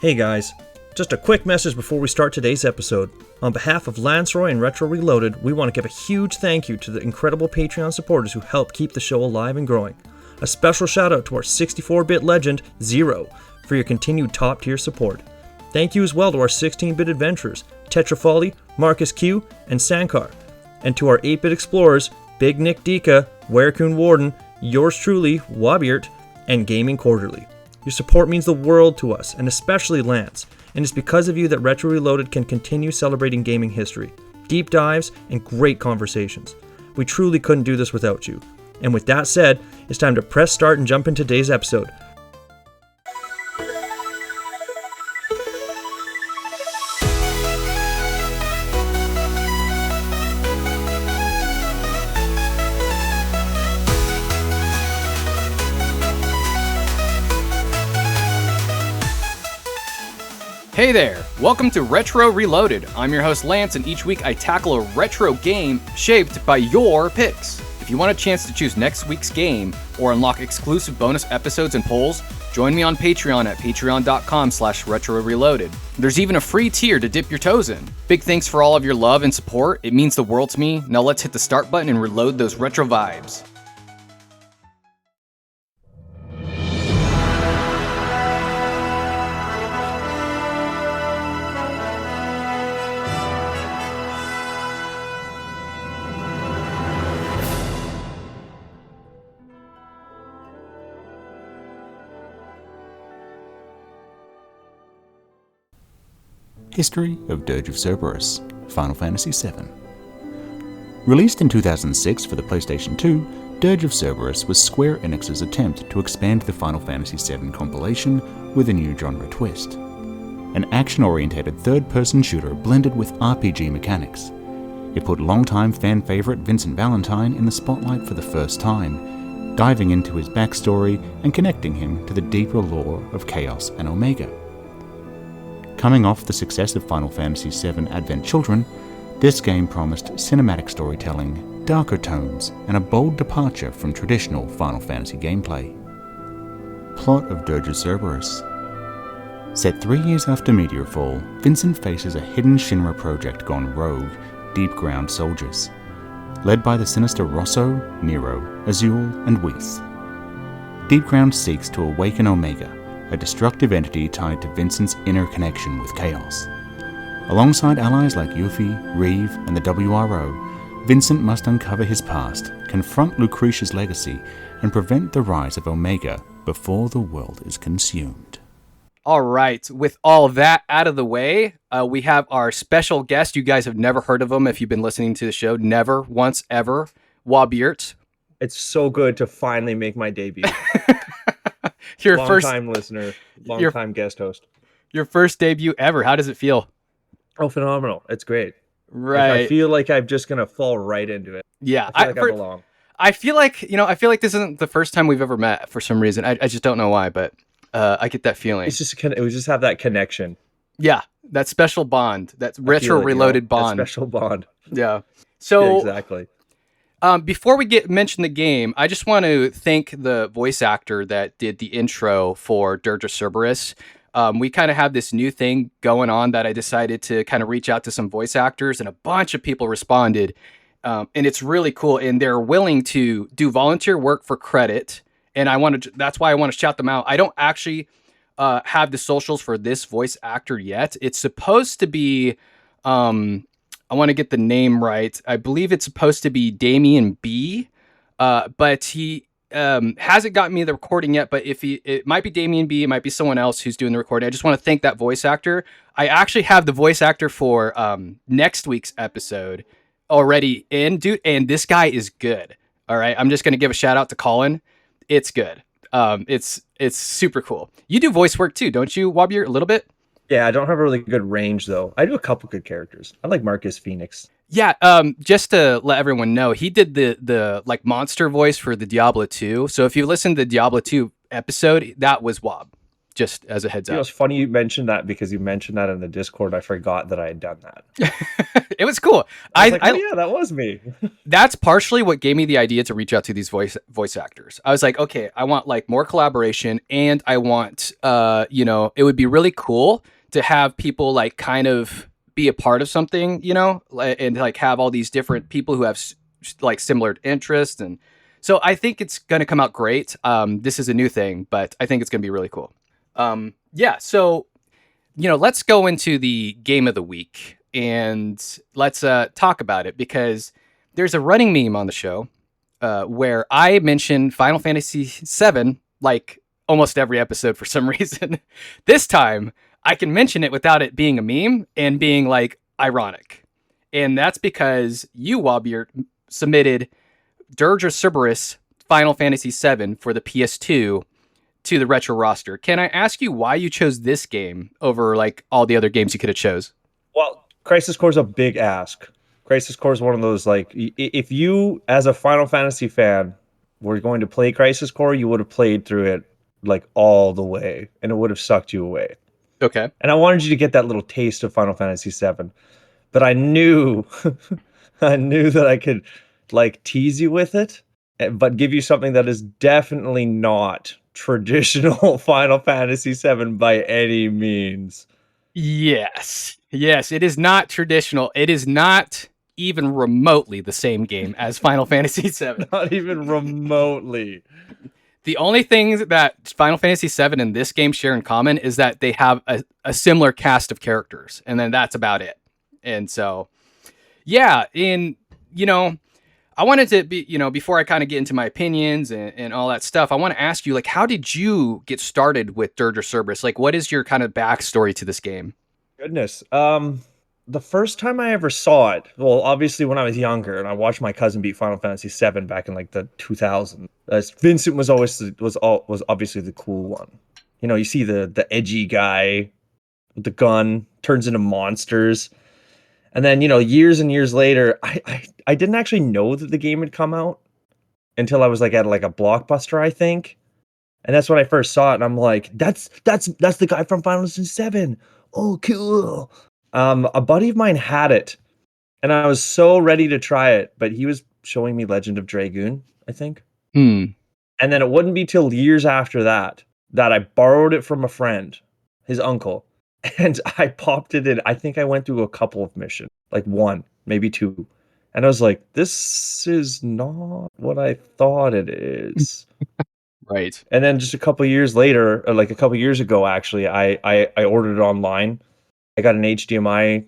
Hey guys, just a quick message before we start today's episode. On behalf of Lanceroy and Retro Reloaded, we want to give a huge thank you to the incredible Patreon supporters who help keep the show alive and growing. A special shout out to our 64-bit legend, Zero, for your continued top-tier support. Thank you as well to our 16-bit adventurers, Tetrafolly, Marcus Q, and Sankar. And to our 8-bit explorers, Big Nick Dika, Werecoon Warden, yours truly, Wobeeyert, and Gaming Quarterly. Your support means the world to us, and especially Lance, and it's because of you that Retro Reloaded can continue celebrating gaming history, deep dives, and great conversations. We truly couldn't do this without you. And with that said, it's time to press start and jump into today's episode. Hey there, welcome to Retro Reloaded. I'm your host Lance, and each week I tackle a retro game shaped by your picks. If you want a chance to choose next week's game or unlock exclusive bonus episodes and polls, join me on Patreon at patreon.com/retroreloaded. There's even a free tier to dip your toes in. Big thanks for all of your love and support. It means the world to me. Now let's hit the start button and reload those retro vibes. History of Dirge of Cerberus, Final Fantasy VII. Released in 2006 for the PlayStation 2, Dirge of Cerberus was Square Enix's attempt to expand the Final Fantasy VII Compilation with a new genre twist. An action-oriented third-person shooter blended with RPG mechanics. It put longtime fan favorite Vincent Valentine in the spotlight for the first time, diving into his backstory and connecting him to the deeper lore of Chaos and Omega. Coming off the success of Final Fantasy VII Advent Children, this game promised cinematic storytelling, darker tones, and a bold departure from traditional Final Fantasy gameplay. Plot of Dirge of Cerberus. Set 3 years after Meteorfall, Vincent faces a hidden Shinra project gone rogue, Deepground soldiers, led by the sinister Rosso, Nero, Azul, and Whis. Deepground seeks to awaken Omega, a destructive entity tied to Vincent's inner connection with Chaos. Alongside allies like Yuffie, Reeve, and the WRO, Vincent must uncover his past, confront Lucretia's legacy, and prevent the rise of Omega before the world is consumed. All right, with all of that out of the way, we have our special guest. You guys have never heard of him if you've been listening to the show. Never, once, ever. Wobeeyert. It's so good to finally make my debut. Your long-time listener, long-time guest host. Your first debut ever. How does it feel? Oh, phenomenal. It's great. Right. I feel like I'm just going to fall right into it. Yeah. I belong. I feel like this isn't the first time we've ever met for some reason. I just don't know why, but I get that feeling. It was just have that connection. Yeah. That special bond. That retro reloaded bond. That special bond. Yeah. So yeah, exactly. Before we mention the game, I just want to thank the voice actor that did the intro for Dirge of Cerberus. We kind of have this new thing going on that I decided to kind of reach out to some voice actors, and a bunch of people responded. And it's really cool, and they're willing to do volunteer work for credit. And that's why I want to shout them out. I don't actually have the socials for this voice actor yet. It's supposed to be, I want to get the name right. I believe it's supposed to be Damienb, but he hasn't gotten me the recording yet. But it might be Damienb, it might be someone else who's doing the recording. I just want to thank that voice actor. I actually have the voice actor for next week's episode already in, dude, and this guy is good. All right, I'm just gonna give a shout out to Colin. It's good. It's super cool. You do voice work too, don't you, Wobeeyert? A little bit. Yeah, I don't have a really good range though. I do a couple good characters. I like Marcus Phoenix. Yeah, just to let everyone know, he did the like monster voice for the Diablo 2. So if you listen to the Diablo 2 episode, that was Wob. just as a heads You know, up. it's funny you mentioned that because you mentioned that in the Discord. I forgot that I had done that. It was cool. I was like, oh yeah, that was me. That's partially what gave me the idea to reach out to these voice actors. I was like, okay, I want like more collaboration, and I want, it would be really cool to have people like kind of be a part of something, and like have all these different people who have like similar interests, and so I think it's going to come out great. This is a new thing, but I think it's going to be really cool. So let's go into the game of the week. And let's talk about it, because there's a running meme on the show where I mention Final Fantasy VII like almost every episode for some reason. This time, I can mention it without it being a meme and being like ironic. And that's because you, Wobeeyert, submitted Dirge of Cerberus Final Fantasy VII for the PS2 to the retro roster. Can I ask you why you chose this game over like all the other games you could have chose? Well, Crisis Core is a big ask. Crisis Core is one of those, like, if you, as a Final Fantasy fan, were going to play Crisis Core, you would have played through it, like, all the way, and it would have sucked you away. Okay. And I wanted you to get that little taste of Final Fantasy VII. But I knew, I knew that I could, like, tease you with it, but give you something that is definitely not traditional Final Fantasy VII by any means. Yes, it is not traditional. It is not even remotely the same game as Final Fantasy VII. Not even remotely. The only things that Final Fantasy VII and this game share in common is that they have a similar cast of characters, and then that's about it. And so, yeah, I wanted to be, before I kind of get into my opinions and all that stuff, I want to ask you, like, how did you get started with Dirge of Cerberus? Like, what is your kind of backstory to this game? Goodness. The first time I ever saw it, well, obviously when I was younger, and I watched my cousin beat Final Fantasy VII back in like the 2000s. Vincent was obviously the cool one. You see the edgy guy with the gun turns into monsters. And then, years and years later, I didn't actually know that the game had come out until I was like at like a Blockbuster, I think. And that's when I first saw it, and I'm like, that's the guy from Final Fantasy VII. Oh, cool. A buddy of mine had it, and I was so ready to try it, but he was showing me Legend of Dragoon, I think. And then it wouldn't be till years after that I borrowed it from a friend, his uncle. And I popped it in. I think I went through a couple of missions, like one, maybe two. And I was like, this is not what I thought it is. Right. And then just a couple of years later, or like a couple of years ago, actually, I ordered it online. I got an HDMI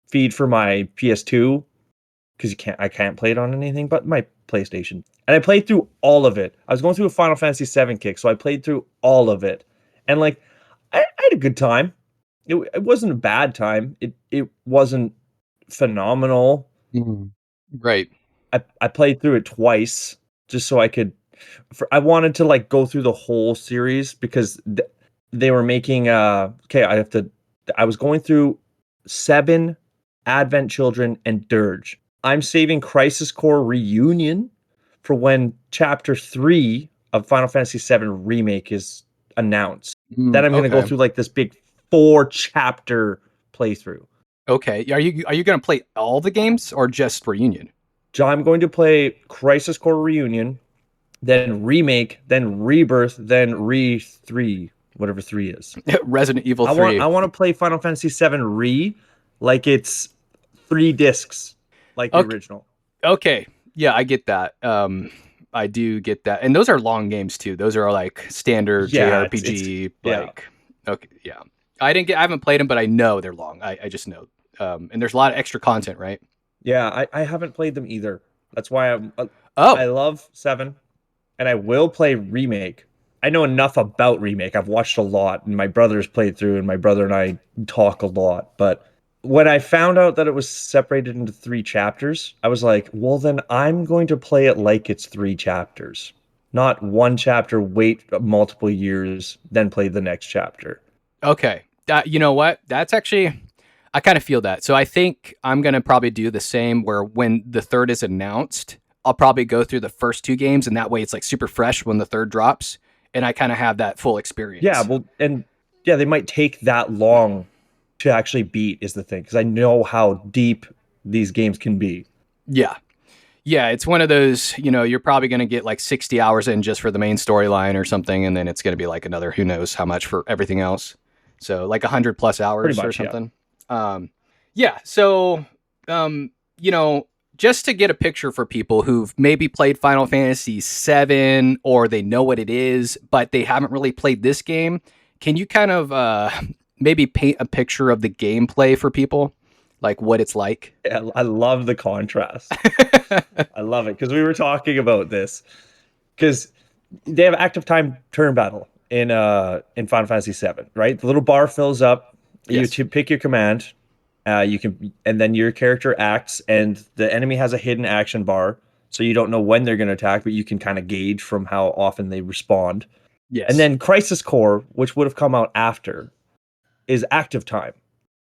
feed for my PS2 because I can't play it on anything but my PlayStation. And I played through all of it. I was going through a Final Fantasy VII kick, so I played through all of it. And like, I had a good time. It wasn't a bad time. It wasn't phenomenal. Right. I played through it twice just so I could. I wanted to like go through the whole series because they were making. Okay, I was going through 7, Advent Children, and Dirge. I'm saving Crisis Core Reunion for when Chapter 3 of Final Fantasy VII Remake is announced. Then I'm going to go through like this big 4-chapter playthrough. Okay. Are you going to play all the games or just Reunion? I'm going to play Crisis Core Reunion, then Remake, then Rebirth, then Re-3, whatever 3 is. Resident Evil 3. I want to play Final Fantasy VII Re like it's 3 discs, like the original. Okay. Yeah, I get that. I do get that. And those are long games too. Those are like standard JRPG. Okay, yeah. I haven't played them, but I know they're long. I just know. And there's a lot of extra content, right? Yeah, I haven't played them either. That's why I love 7, and I will play Remake. I know enough about Remake. I've watched a lot, and my brother's played through, and my brother and I talk a lot. But when I found out that it was separated into 3 chapters, I was like, well, then I'm going to play it like it's 3 chapters. Not 1 chapter, wait multiple years, then play the next chapter. Okay. You know what? That's actually, I kind of feel that. So I think I'm going to probably do the same where when the 3rd is announced, I'll probably go through the first 2 games, and that way it's like super fresh when the 3rd drops. and I kind of have that full experience. Yeah, well, and yeah, they might take that long to actually beat is the thing, because I know how deep these games can be. Yeah. Yeah, it's one of those, you're probably going to get like 60 hours in just for the main storyline or something, and then it's going to be like another who knows how much for everything else. So like 100+ hours or something. Yeah. So, just to get a picture for people who've maybe played Final Fantasy VII, or they know what it is, but they haven't really played this game, can you kind of maybe paint a picture of the gameplay for people? Like what it's like? Yeah, I love the contrast. I love it, because we were talking about this, because they have active time turn battle in Final Fantasy VII, right? The little bar fills up. Yes. You pick your command. You can, and then your character acts, and the enemy has a hidden action bar, so you don't know when they're going to attack, but you can kind of gauge from how often they respond. Yes. And then Crisis Core, which would have come out after, is active time.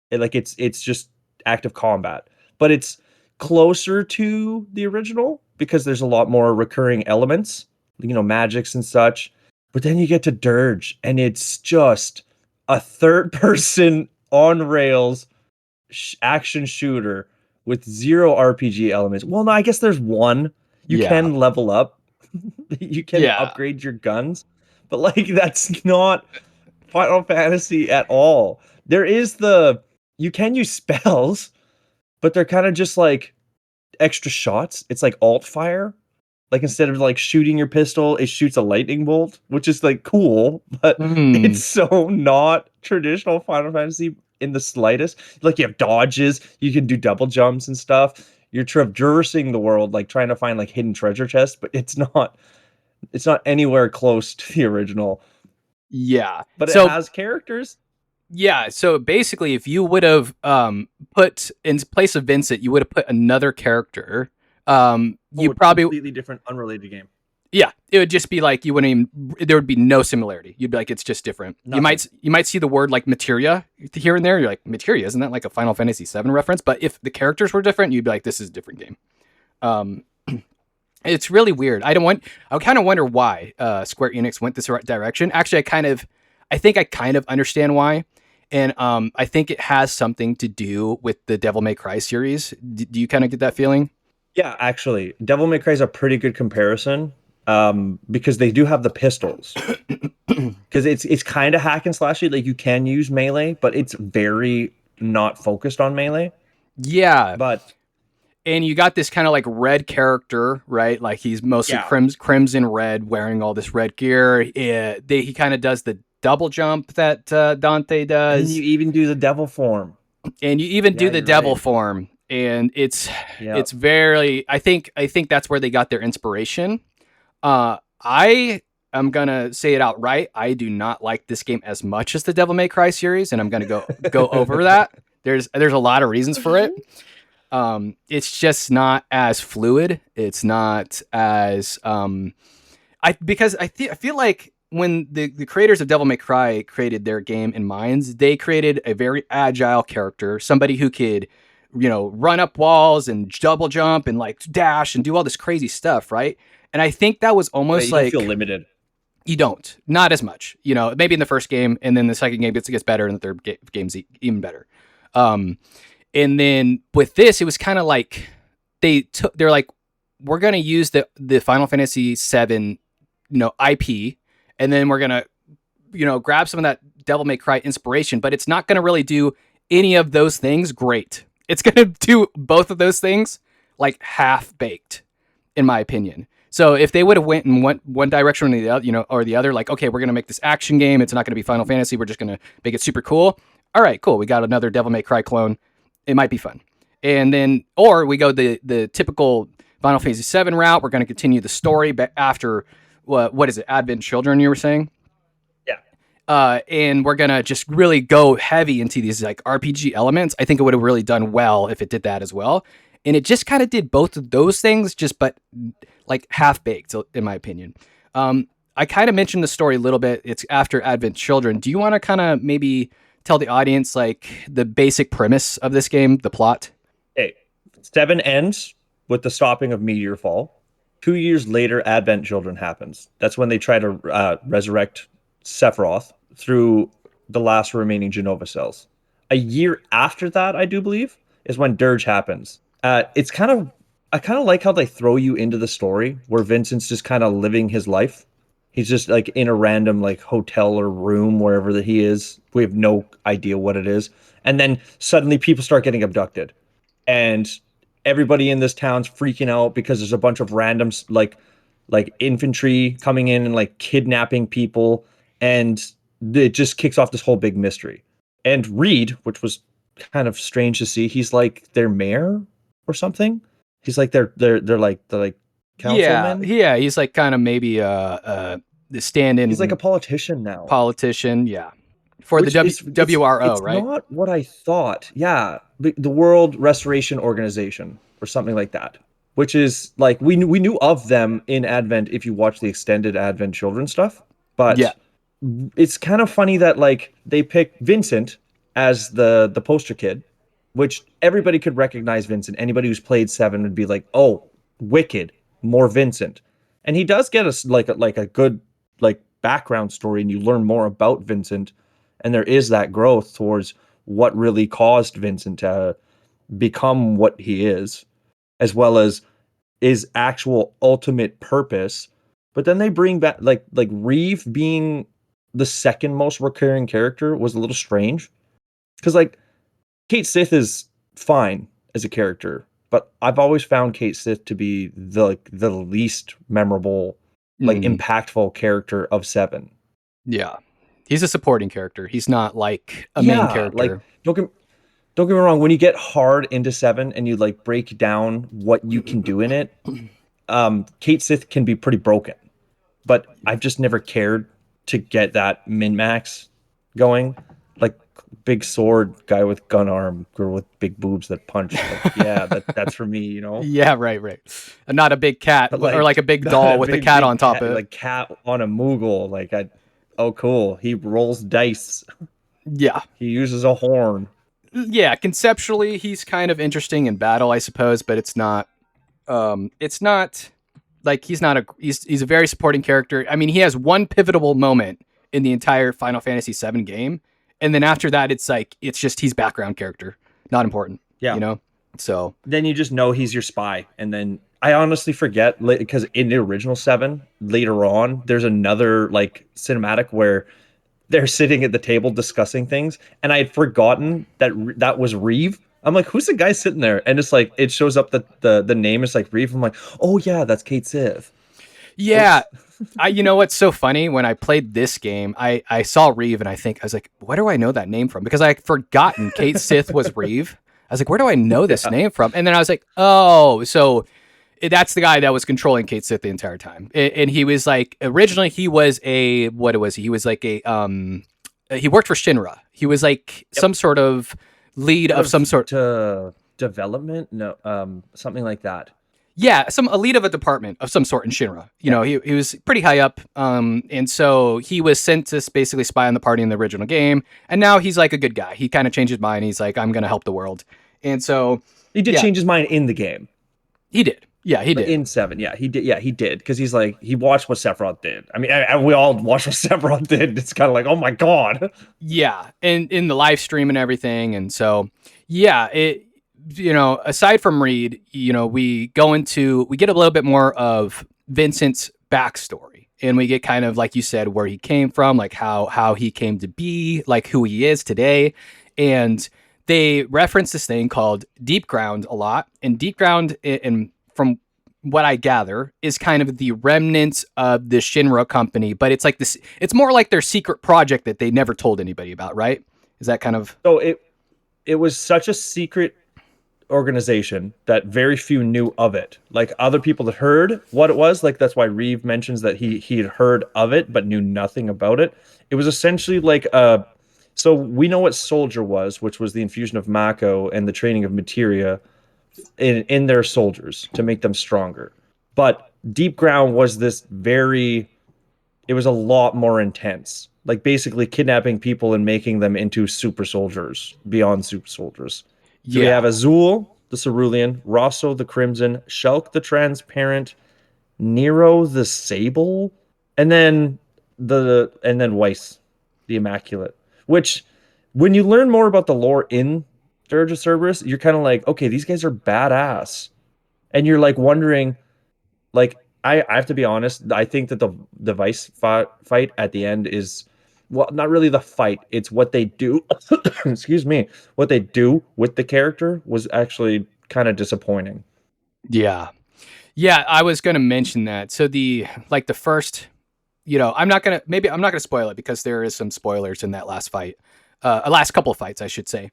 It's just active combat, but it's closer to the original because there's a lot more recurring elements, magics and such. But then you get to Dirge, and it's just a third person on rails action shooter with zero RPG elements. Well, no, I guess there's one. You can level up. You can upgrade your guns, but that's not Final Fantasy at all. There is you can use spells, but they're kind of just like extra shots. It's like alt fire. Like instead of shooting your pistol, it shoots a lightning bolt, which is cool, but it's so not traditional Final Fantasy in the slightest. You have dodges, you can do double jumps and stuff. You're traversing the world, trying to find hidden treasure chests, but it's not anywhere close to the original. Yeah. But it has characters. Yeah, so basically, if you would have put in place of Vincent, you would have put another character. You probably completely different, unrelated game. Yeah, it would just be you wouldn't even. There would be no similarity. You'd be it's just different. Nothing. You might see the word materia here and there. You're materia, isn't that a Final Fantasy VII reference? But if the characters were different, you'd be this is a different game. It's really weird. I kind of wonder why Square Enix went this direction. Actually, I think I kind of understand why. And I think it has something to do with the Devil May Cry series. Do you kind of get that feeling? Yeah, actually, Devil May Cry is a pretty good comparison because they do have the pistols. Because it's kind of hack and slashy. You can use melee, but it's very not focused on melee. Yeah, but and you got this kind of red character, right? He's mostly crimson red, wearing all this red gear. He kind of does the double jump that Dante does. And you even do the devil form. And it's very. I think that's where they got their inspiration. I am gonna say it outright. I do not like this game as much as the Devil May Cry series, and I'm gonna go over that. There's a lot of reasons for it. It's just not as fluid. It's not as because I feel like when the creators of Devil May Cry created their game in Minds, they created a very agile character, somebody who could, run up walls and double jump and dash and do all this crazy stuff, right? And I think that was almost you don't feel limited. You don't, not as much, maybe in the first game, and then the second game gets better, and the third game's even better. And then with this, it was kind of they're like, we're gonna use the Final Fantasy VII, IP, and then we're gonna, grab some of that Devil May Cry inspiration, but it's not gonna really do any of those things great. It's gonna do both of those things half baked, in my opinion. So if they would have went in one direction or the other, or the other, okay, we're gonna make this action game. It's not gonna be Final Fantasy. We're just gonna make it super cool. All right, cool. We got another Devil May Cry clone. It might be fun. And then, or we go the typical Final Fantasy VII route. We're going to continue the story after, what is it, Advent Children, you were saying? Yeah. And we're going to just really go heavy into these RPG elements. I think it would have really done well if it did that as well. And it just kind of did both of those things, but half-baked, in my opinion. I kind of mentioned the story a little bit. It's after Advent Children. Do you want to kind of maybe tell the audience the basic premise of this game, the plot? Okay. 7 ends with the stopping of Meteor Fall. 2 years later, Advent Children happens. That's when they try to resurrect Sephiroth through the last remaining Genova cells. A year after that, I do believe, is when Dirge happens. It's kind of I kind of like how they throw you into the story where Vincent's just kind of living his life. He's just like in a random like hotel or room wherever that he is. We have no idea what it is. And then suddenly people start getting abducted. And everybody in this town's freaking out because there's a bunch of randoms like infantry coming in and like kidnapping people, and it just kicks off this whole big mystery. And Reed, which was kind of strange to see, he's like their mayor or something. He's like they're like councilman. Yeah, he's like kind of maybe the stand-in. He's like a politician now. Politician, yeah, for Which the is- WRO, it's right? not what I thought. Yeah, the World Restoration Organization or something like that. Which is like we knew of them in Advent if you watch the extended Advent Children stuff, but Yeah. it's kind of funny that like they picked Vincent as the poster kid, which everybody could recognize Vincent. Anybody who's played 7 would be like, "Oh, wicked, more Vincent." And he does get us like a good like background story, and you learn more about Vincent, and there is that growth towards what really caused Vincent to become what he is, as well as his actual ultimate purpose. But then they bring back like Reeve being the second most recurring character was a little strange, because like Kate Sith is fine as a character, but I've always found Kate Sith to be the least memorable, like impactful character of 7. Yeah, he's a supporting character. He's not like a main character. Like don't get me wrong, when you get hard into 7 and you like break down what you can do in it, Kate Sith can be pretty broken. But I've just never cared to get that min-max going. Like big sword, guy with gun arm, girl with big boobs that punch. Like, yeah, that's for me, you know? Yeah, right. And not a big cat, But, like, or like a big doll with a cat on top of it. Like cat on a Moogle. Like, oh, cool. He rolls dice. Yeah. He uses a horn. Yeah, conceptually he's kind of interesting in battle, I suppose, but it's not like he's a very supporting character. I mean, he has one pivotal moment in the entire Final Fantasy VII game, and then after that it's like it's just he's background character, not important. Yeah. You know? So then you just know he's your spy. And then I honestly forget, because in the original 7, later on, there's another like cinematic where they're sitting at the table discussing things, and I had forgotten that was Reeve. I'm like, who's the guy sitting there? And it's like it shows up the name is like Reeve. I'm like, oh yeah, that's Kate Sith. yeah. You know what's so funny? When I played this game, I saw Reeve and I was like, where do I know that name from? Because I had forgotten Kate Sith was Reeve. I was like, where do I know this name from? And then I was like, oh, so that's the guy that was controlling Kate Sith the entire time. And he was like, originally he was what was he? He was like he worked for Shinra. He was like some sort of lead of some sort. Development? No, something like that. Yeah, a lead of a department of some sort in Shinra. You know, he was pretty high up. And so he was sent to basically spy on the party in the original game. And now he's like a good guy. He kind of changed his mind. He's like, I'm going to help the world. And so he did change his mind in the game. He did. Yeah, he did. In 7, yeah, he did. Yeah, he did. Because he's like, he watched what Sephiroth did. I mean, we all watched what Sephiroth did. It's kind of like, oh my God. Yeah, and in the live stream and everything. And so, yeah, aside from Reed, we get a little bit more of Vincent's backstory. And we get kind of, like you said, where he came from, like how he came to be, like who he is today. And they reference this thing called Deep Ground a lot. And Deep Ground, and from what I gather, is kind of the remnants of the Shinra company, but it's like this. It's more like their secret project that they never told anybody about, right? Is that kind of? So it was such a secret organization that very few knew of it. Like other people that heard what it was, like that's why Reeve mentions that he had heard of it but knew nothing about it. It was essentially like so we know what Soldier was, which was the infusion of Mako and the training of materia in their soldiers to make them stronger. But Deep Ground was it was a lot more intense. Like basically kidnapping people and making them into super soldiers, beyond super soldiers. So we have Azul, the Cerulean, Rosso, the Crimson, Shulk, the Transparent, Nero the Sable, and then Weiss, the Immaculate. Which, when you learn more about the lore in Dirge of Cerberus, you're kind of like, okay, these guys are badass, and you're like wondering, like, I have to be honest, I think that the Weiss fight at the end is, well, not really the fight, it's what they do. Excuse me, what they do with the character was actually kind of disappointing. Yeah. Yeah, I was going to mention that. So the first, I'm not going to spoil it because there is some spoilers in that last fight. Last couple of fights, I should say.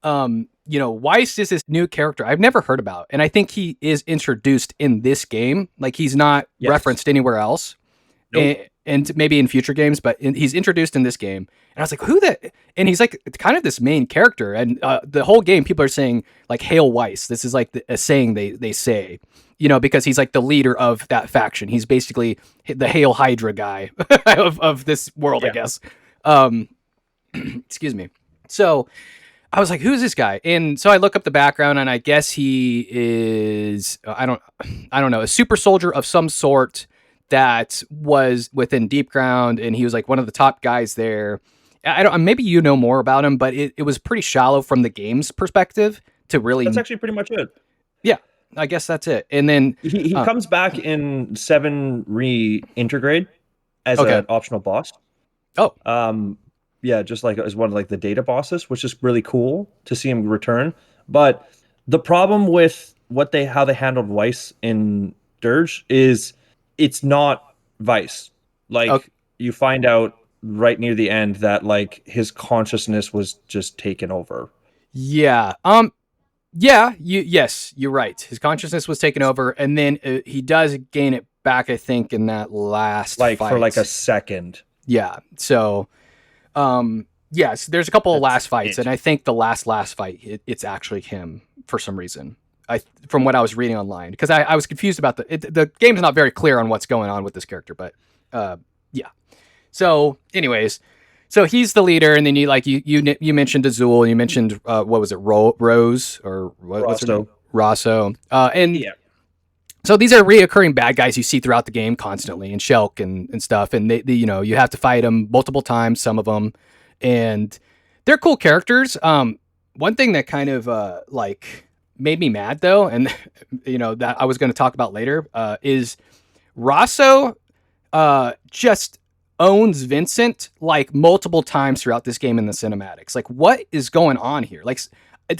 Weiss is this new character I've never heard about, and I think he is introduced in this game. Like, he's not referenced anywhere else. Nope. And maybe in future games, but he's introduced in this game. And I was like, who that? And he's like kind of this main character. And the whole game, people are saying like, "Hail Weiss." This is like a saying they say, because he's like the leader of that faction. He's basically the Hail Hydra guy of this world, I guess. Excuse me. So I was like, who's this guy? And so I look up the background, and I guess he is, I don't know, a super soldier of some sort that was within Deep Ground, and he was like one of the top guys there. Maybe you know more about him, but it was pretty shallow from the game's perspective to really. That's actually pretty much it. Yeah, I guess that's it. And then he comes back in 7 reintegrate as an optional boss. Oh, yeah, just like as one of like the data bosses, which is really cool to see him return. But the problem with how they handled Weiss in Dirge is it's not Weiss. Like, you find out right near the end that like his consciousness was just taken over. Yeah. Yes, you're right. His consciousness was taken over, and then he does gain it back, I think, in that last fight. For like a second. Yeah. So, yes, there's a couple of last fights, and I think the last fight, it's actually him for some reason. From what I was reading online, because I was confused about the game's not very clear on what's going on with this character, but yeah. So, anyways, so he's the leader, and then you mentioned Azul, and you mentioned what was it, Rose or what's her name? Rosso, and yeah. So these are reoccurring bad guys you see throughout the game constantly, and Shulk and stuff, and they you have to fight them multiple times, some of them, and they're cool characters. One thing that kind of made me mad though, and that I was going to talk about later, is Rosso just owns Vincent like multiple times throughout this game in the cinematics. Like, what is going on here? Like,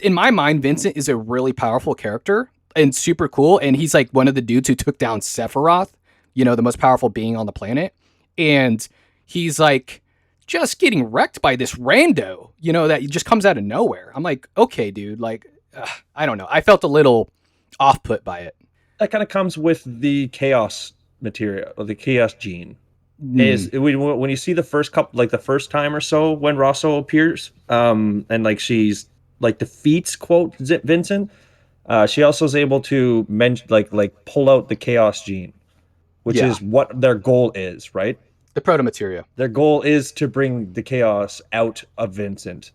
in my mind, Vincent is a really powerful character and super cool, and he's like one of the dudes who took down Sephiroth, the most powerful being on the planet, and he's like just getting wrecked by this rando, that just comes out of nowhere. I'm like, okay, dude, like, I don't know. I felt a little off-put by it. That kind of comes with the chaos material, or the chaos gene. Is when you see the first couple, like the first time or so when Rosso appears, and like she's like defeats quote Vincent, she also is able to like pull out the chaos gene, which is what their goal is, right? The proto-materia. Their goal is to bring the chaos out of Vincent.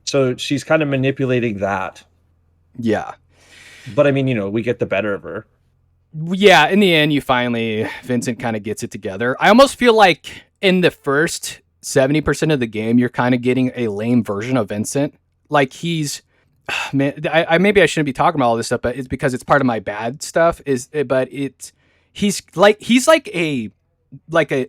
So she's kind of manipulating that. Yeah. But I mean, we get the better of her. Yeah, in the end, Vincent kind of gets it together. I almost feel like in the first 70% of the game, you're kind of getting a lame version of Vincent. Like, he's, man, maybe I shouldn't be talking about all this stuff, but it's because it's part of my bad stuff. He's like a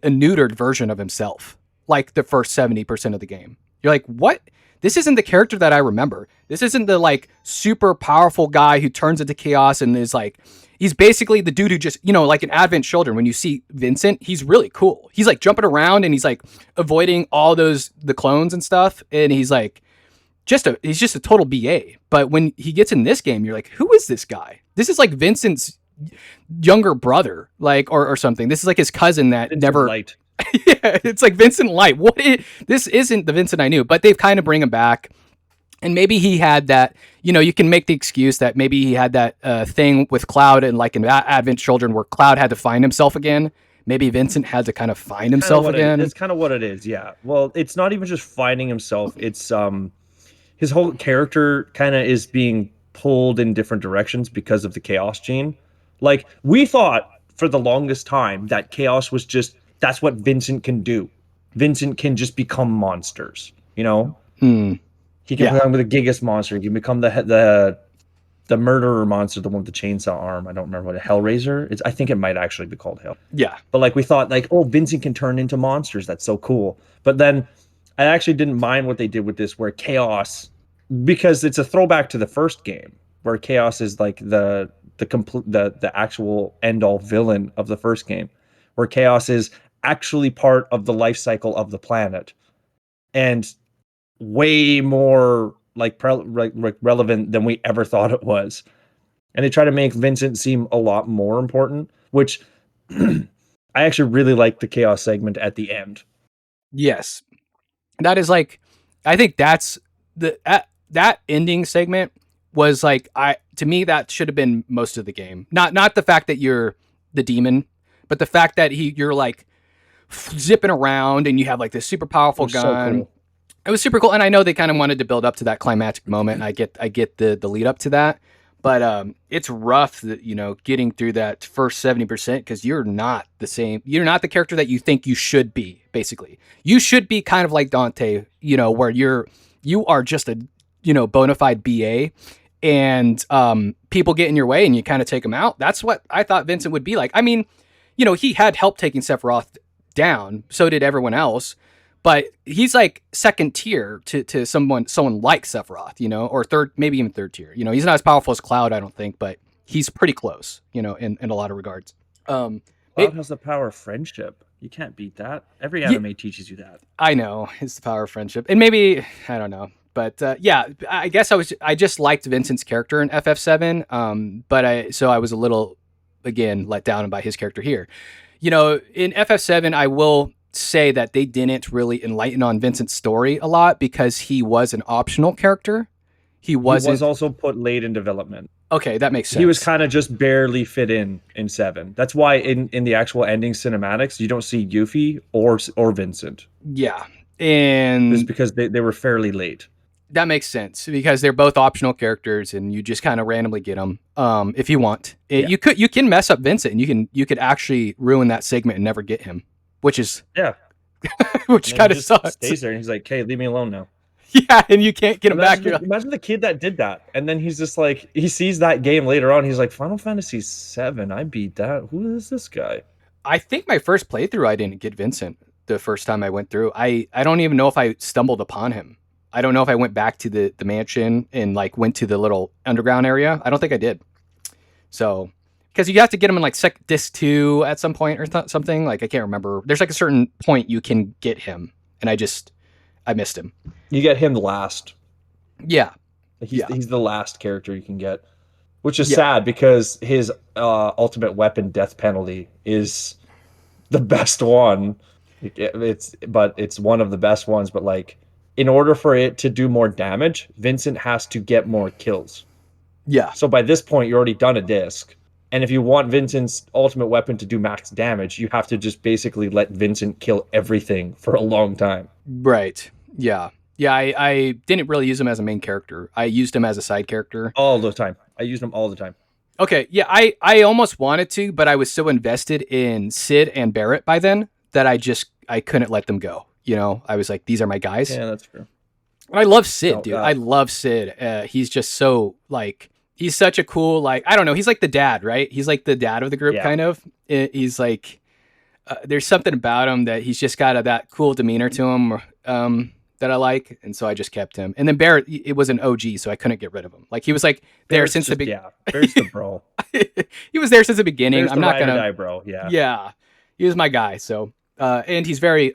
neutered version of himself. Like the first 70% of the game, you're like, what? This isn't the character that I remember. This isn't the like super powerful guy who turns into chaos and is like, he's basically the dude who just, like in Advent Children, when you see Vincent, he's really cool. He's like jumping around and he's like avoiding all the clones and stuff. And he's like, he's just a total BA. But when he gets in this game, you're like, who is this guy? This is like Vincent's younger brother, like, or something. This is like his cousin that Vincent never. Light. Yeah, it's like Vincent Light. This isn't the Vincent I knew, but they've kind of bring him back. And maybe he had that, you can make the excuse that maybe he had that thing with Cloud, and like in Advent Children where Cloud had to find himself again. Maybe Vincent had to kind of find himself again. It's kind of what it is, yeah. Well, it's not even just finding himself. It's his whole character kind of is being pulled in different directions because of the chaos gene. Like, we thought for the longest time that Chaos was just, that's what Vincent can do. Vincent can just become monsters, you know? He can become the Gigas monster. He can become the murderer monster, the one with the chainsaw arm. I don't remember what, a Hellraiser. I think it might actually be called Hell. Yeah. But like we thought, like, oh, Vincent can turn into monsters. That's so cool. But then I actually didn't mind what they did with this, where Chaos, because it's a throwback to the first game, where Chaos is like the actual end all villain of the first game, where Chaos is actually part of the life cycle of the planet, and way more like relevant than we ever thought it was. And they try to make Vincent seem a lot more important, which I actually really like the Chaos segment at the end. Yes. That is like, I think that's that ending segment was like, to me, that should have been most of the game. Not the fact that you're the demon, but the fact that you're like zipping around and you have like this super powerful gun. So cool. It was super cool, and I know they kind of wanted to build up to that climactic moment. I get the lead up to that, but it's rough that, you know, getting through that first 70% because you're not the same. You're not the character that you think you should be. Basically, you should be kind of like Dante, you know, where you are just a, you know, bona fide BA, and people get in your way and you kind of take them out. That's what I thought Vincent would be like. I mean, you know, he had help taking Sephiroth down, so did everyone else. But he's like second tier to someone like Sephiroth, you know, or third, maybe even third tier. You know, he's not as powerful as Cloud, I don't think, but he's pretty close, you know, in a lot of regards. Cloud has the power of friendship. You can't beat that. Every anime teaches you that. I know, it's the power of friendship, and maybe I don't know, but yeah, I guess I just liked Vincent's character in FF7, but I was a little, again, let down by his character here. You know, in FF7, I will say that they didn't really enlighten on Vincent's story a lot because he was an optional character. He was also put late in development. Okay, that makes sense. He was kind of just barely fit in 7. That's why in the actual ending cinematics, you don't see Yuffie or Vincent. Yeah, and it's because they were fairly late. That makes sense because they're both optional characters, and you just kind of randomly get them if you want. You can mess up Vincent, and you could actually ruin that segment and never get him. Which is which kind of sucks. Stays there and he's like, "Hey, leave me alone now." Yeah, and you can't get him back. Imagine the kid that did that, and then he's just like, he sees that game later on. He's like, "Final Fantasy VII, I beat that. Who is this guy?" I think my first playthrough, I didn't get Vincent the first time I went through. I don't even know if I stumbled upon him. I don't know if I went back to the mansion and like went to the little underground area. I don't think I did. So. Because you have to get him in like disc 2 at some point or something. Like, I can't remember. There's like a certain point you can get him. And I missed him. You get him last. Yeah. He's the last character you can get. Which is sad because his ultimate weapon death penalty is the best one. It's one of the best ones. But like, in order for it to do more damage, Vincent has to get more kills. Yeah. So by this point, you're already done a disc. And if you want Vincent's ultimate weapon to do max damage, you have to just basically let Vincent kill everything for a long time. Right. Yeah. Yeah, I didn't really use him as a main character. I used him as a side character. All the time. I used him all the time. Okay, yeah, I almost wanted to, but I was so invested in Sid and Barrett by then that I couldn't let them go. You know, I was like, these are my guys. Yeah, that's true. I love Sid, dude. I love Sid. He's just so, like... He's such a cool, like, I don't know. He's like the dad, right? He's like the dad of the group, kind of. He's like, there's something about him that he's just got that cool demeanor to him that I like. And so I just kept him. And then Barrett, it was an OG, so I couldn't get rid of him. Like, he was like there since the beginning. Yeah, Barrett's the bro. He was there since the beginning. Barrett's I'm not going to. Die, bro. Yeah. Yeah. He was my guy. So, and he's very,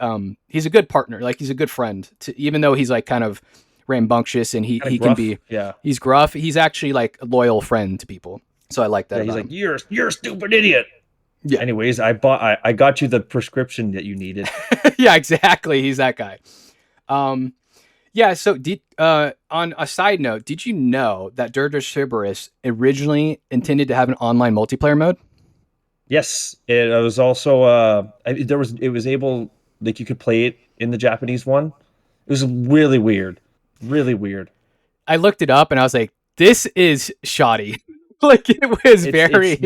he's a good partner. Like, he's a good friend, even though he's like kind of rambunctious and he can be he's gruff. He's actually like a loyal friend to people, so I like that. He's like, you're a stupid idiot. Yeah. Anyways, I got you the prescription that you needed. Yeah, exactly. He's that guy. Yeah. So on a side note, did you know that Dirge of Cerberus originally intended to have an online multiplayer mode? Yes, it was also it was able, like, you could play it in the Japanese one. It was really weird. Really weird. I looked it up and I was like, this is shoddy. Like, it was very...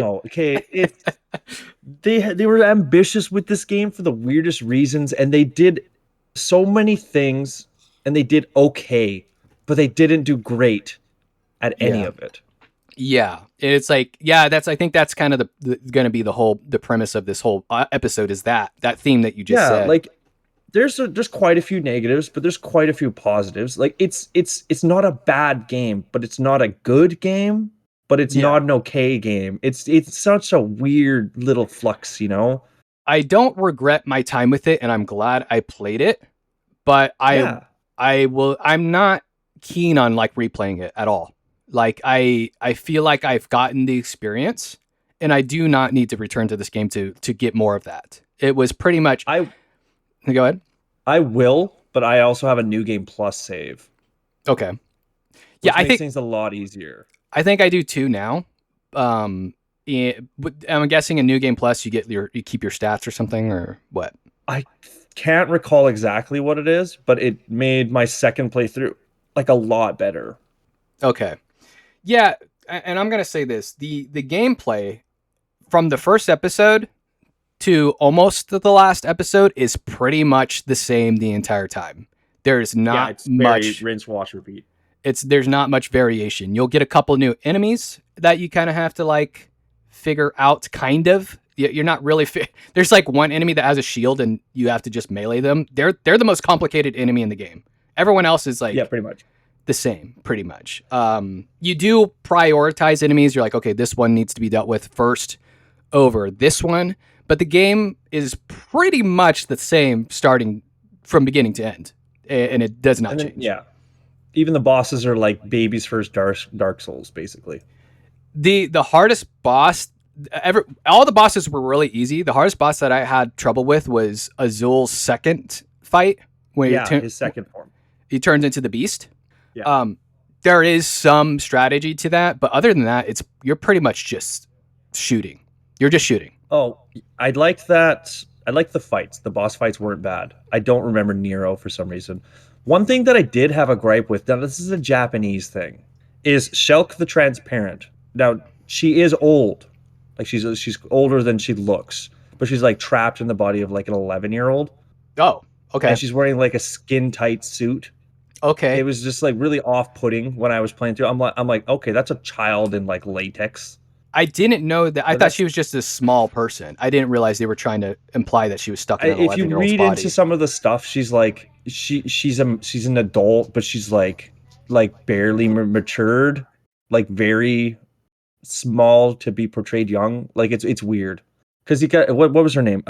they were ambitious with this game for the weirdest reasons, and they did so many things, and they did okay, but they didn't do great at any Yeah. of it. Yeah, it's like, yeah, I think that's kind of going to be the premise of this whole episode is that theme that you just Yeah, said. like there's quite a few negatives, but there's quite a few positives. Like it's not a bad game, but it's not a good game, but it's Yeah. not an okay game. It's such a weird little flux, you know? I don't regret my time with it, and I'm glad I played it, but Yeah. I'm not keen on like replaying it at all. Like I feel like I've gotten the experience, and I do not need to return to this game to get more of that. It was pretty much. I Go ahead. I will, but I also have a new game plus save. Okay. Which Yeah, I makes think things a lot easier. I think I do too now. But I'm guessing in New Game Plus you keep your stats or something, or what? I can't recall exactly what it is, but it made my second playthrough like a lot better. Okay. Yeah, and I'm gonna say this: the gameplay from the first episode to almost the last episode is pretty much the same the entire time. There's not it's much very rinse, wash, repeat. There's not much variation. You'll get a couple new enemies that you kind of have to like figure out. Kind of, you're not really. There's like one enemy that has a shield and you have to just melee them. They're the most complicated enemy in the game. Everyone else is like pretty much the same, pretty much. You do prioritize enemies. You're like, okay, this one needs to be dealt with first over this one. But the game is pretty much the same starting from beginning to end, and it does not change. Yeah, even the bosses are like baby's first Dark Souls, basically. The hardest boss ever. All the bosses were really easy. The hardest boss that I had trouble with was Azul's second fight, when his second form. He turns into the beast. Yeah. There is some strategy to that, but other than that, you're pretty much just shooting. You're just shooting. Oh, I liked that. I liked the fights. The boss fights weren't bad. I don't remember Nero for some reason. One thing that I did have a gripe with, now this is a Japanese thing, is Shulk the Transparent. Now, she is old. Like, she's older than she looks. But she's, like, trapped in the body of, like, an 11-year-old. Oh, okay. And she's wearing, like, a skin-tight suit. Okay. It was just, like, really off-putting when I was playing through. I'm like, okay, that's a child in, like, latex. I didn't know that. I thought she was just a small person. I didn't realize they were trying to imply that she was stuck in an 11-year-old's body. If you read into some of the stuff, she's like she's an adult, but she's like barely matured, like very small to be portrayed young. Like it's weird because you got what was her name?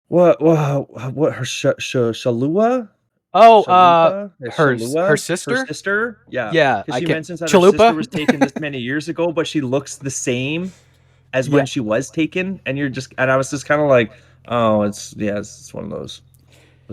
What her Shalua? Oh, her sister. Her sister, yeah. Yeah. Because she mentions that Chalupa? her sister was taken this many years ago, but she looks the same as when she was taken, and I was just kind of like, oh, it's one of those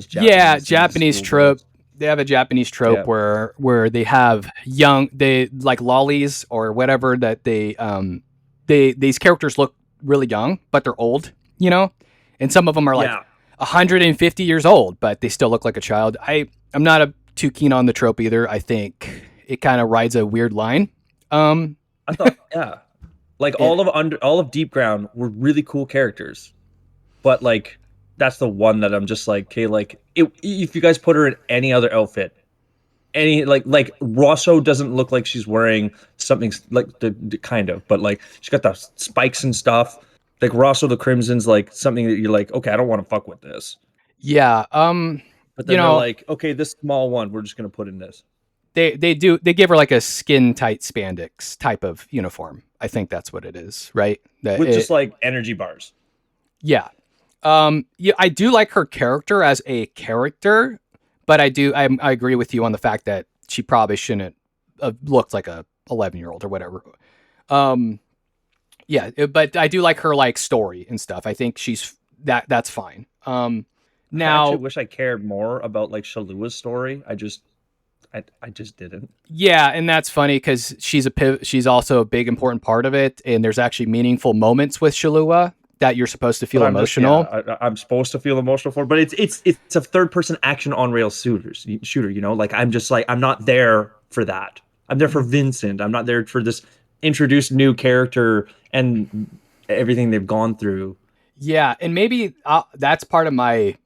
Japanese trope. They have a Japanese trope where they have they like lollies or whatever that these characters look really young, but they're old, you know, and some of them are like 150 years old, but they still look like a child. I'm not too keen on the trope either. I think it kind of rides a weird line. I thought, like all of Deep Ground were really cool characters, but like that's the one that I'm just like, okay, like if you guys put her in any other outfit, like Rosso doesn't look like she's wearing something like the kind of, but like she's got the spikes and stuff. Like Rosso the Crimson's like something that you're like, okay, I don't want to fuck with this. Yeah. But then they're like, okay, this small one, we're just gonna put in this. They give her like a skin tight spandex type of uniform. I think that's what it is, right? With just like energy bars. Yeah. I do like her character as a character, but I agree with you on the fact that she probably shouldn't have looked like a 11-year-old or whatever. Yeah, but I do like her like story and stuff. I think that's fine. Now I actually wish I cared more about like Shalua's story. I just didn't. Yeah, and that's funny because she's also a big important part of it, and there's actually meaningful moments with Shalua that you're supposed to feel emotional. I'm supposed to feel emotional for, but it's a third person action on rails shooter. You know, like I'm not there for that. I'm there for Vincent. I'm not there for this introduced new character and everything they've gone through. Yeah, and maybe that's part of my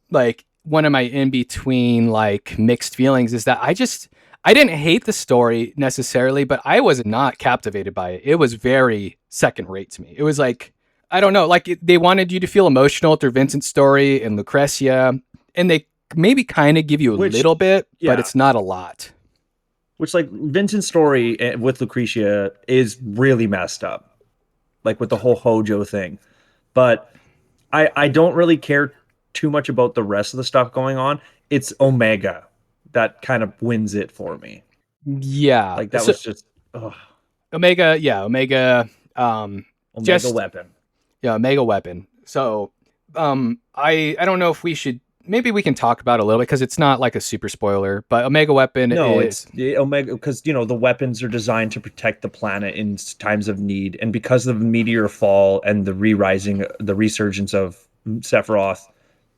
like one of my in between like mixed feelings is that I didn't hate the story necessarily, but I was not captivated by it. It was very second rate to me. It was like I don't know, like they wanted you to feel emotional through Vincent's story and Lucretia, and they maybe kind of give you a little bit, but it's not a lot. Which, like, Vincent's story with Lucretia is really messed up, like with the whole Hojo thing. But I don't really care too much about the rest of the stuff going on. It's Omega that kind of wins it for me. Yeah, Like that was just Omega. Yeah, Omega. Omega weapon. Yeah, Omega weapon. So, I don't know if we should. Maybe we can talk about it a little bit because it's not like a super spoiler. But Omega weapon. It's Omega because the weapons are designed to protect the planet in times of need, and because of the meteor fall and the the resurgence of Sephiroth,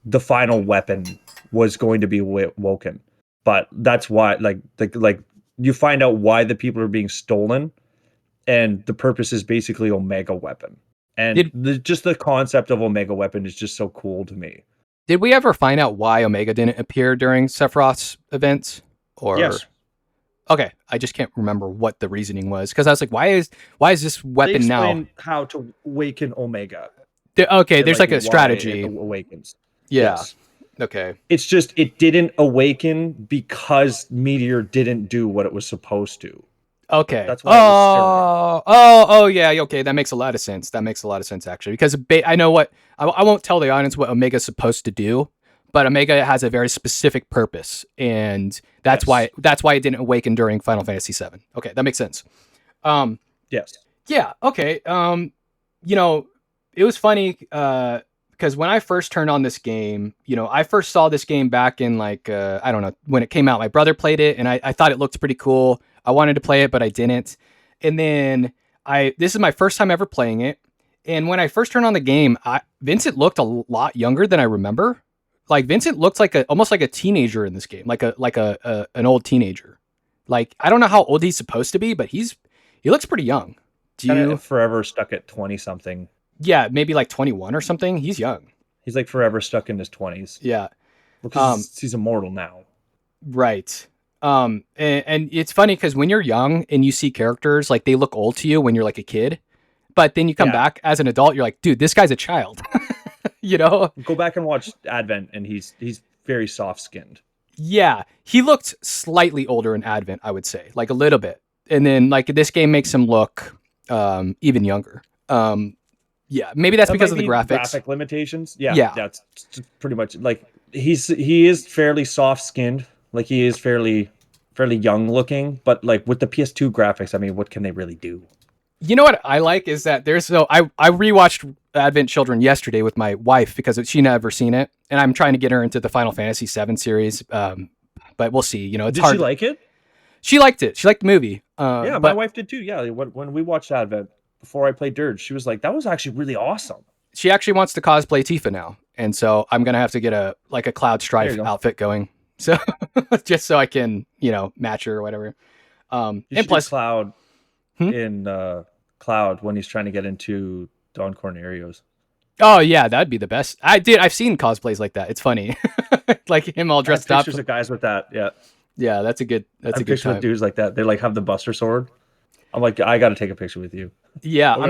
the final weapon was going to be woken. But that's why, like you find out why the people are being stolen, and the purpose is basically Omega weapon. And just the concept of Omega weapon is just so cool to me. Did we ever find out why Omega didn't appear during Sephiroth's events? Or yes. Okay, I just can't remember what the reasoning was because I was like, why is this weapon now? How to awaken Omega? There's like a strategy. It awakens. Yeah. Yes. Okay. It's just it didn't awaken because Meteor didn't do what it was supposed to. Okay. That's why. Yeah. Okay, that makes a lot of sense. That makes a lot of sense actually, because I know what I won't tell the audience what Omega's supposed to do, but Omega has a very specific purpose, and that's why it didn't awaken during Final Fantasy VII. Okay, that makes sense. Yes. Yeah. Okay. It was funny because when I first turned on this game, I first saw this game back in like I don't know when it came out. My brother played it, and I thought it looked pretty cool. I wanted to play it, but I didn't. And then this is my first time ever playing it. And when I first turned on the game, Vincent looked a lot younger than I remember. Like Vincent looked like almost like a teenager in this game, like an old teenager. Like I don't know how old he's supposed to be, but he looks pretty young. Forever stuck at 20 something. Yeah, maybe like 21 or something. He's young. He's like forever stuck in his 20s. Yeah, because he's immortal now. Right. And it's funny because when you're young and you see characters like they look old to you when you're like a kid, but then you come back as an adult, you're like, dude, this guy's a child. Go back and watch Advent, and he's very soft skinned. Yeah, he looked slightly older in Advent, I would say, like a little bit, and then like this game makes him look even younger. Yeah, maybe that's because of the graphics. Graphic limitations. Yeah, that's pretty much like he is fairly soft skinned. Like he is fairly young looking, but like with the PS2 graphics, I mean, what can they really do? You know what I like is that I rewatched Advent Children yesterday with my wife because she never seen it, and I'm trying to get her into the Final Fantasy VII series. But we'll see. It's hard. Did she like it? She liked it. She liked the movie. Yeah, my wife did too. Yeah, when we watched Advent before I played Dirge, she was like, "That was actually really awesome." She actually wants to cosplay Tifa now, and so I'm gonna have to get a Cloud Strife outfit going. So just so I can, match her or whatever. And plus Cloud in Cloud when he's trying to get into Don Cornelio's. Oh yeah, that'd be the best. I've seen cosplays like that. It's funny. Like him all dressed up. Pictures of guys with that. Yeah. Yeah, that's a good picture of dudes like that. They like have the Buster Sword. I'm like, I got to take a picture with you. Yeah, okay,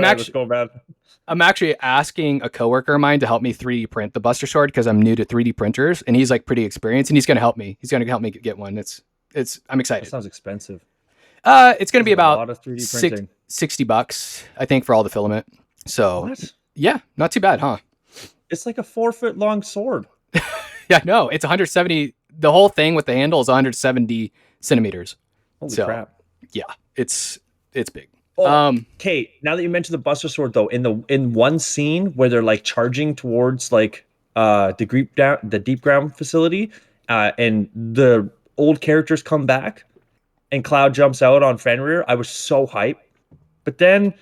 I'm actually asking a coworker of mine to help me 3D print the Buster Sword because I'm new to 3D printers, and he's like pretty experienced, and he's going to help me. He's going to help me get one. I'm excited. That sounds expensive. It's going to be about a lot of 3D printing. $60, I think, for all the filament. So what? Yeah, not too bad, huh? It's like a 4-foot long sword. Yeah, no, it's 170. The whole thing with the handle is 170 centimeters. Holy crap! Yeah, it's big. Kate, now that you mentioned the Buster Sword, though, in one scene where they're like charging towards like the deep ground facility, and the old characters come back, and Cloud jumps out on Fenrir, I was so hyped. But then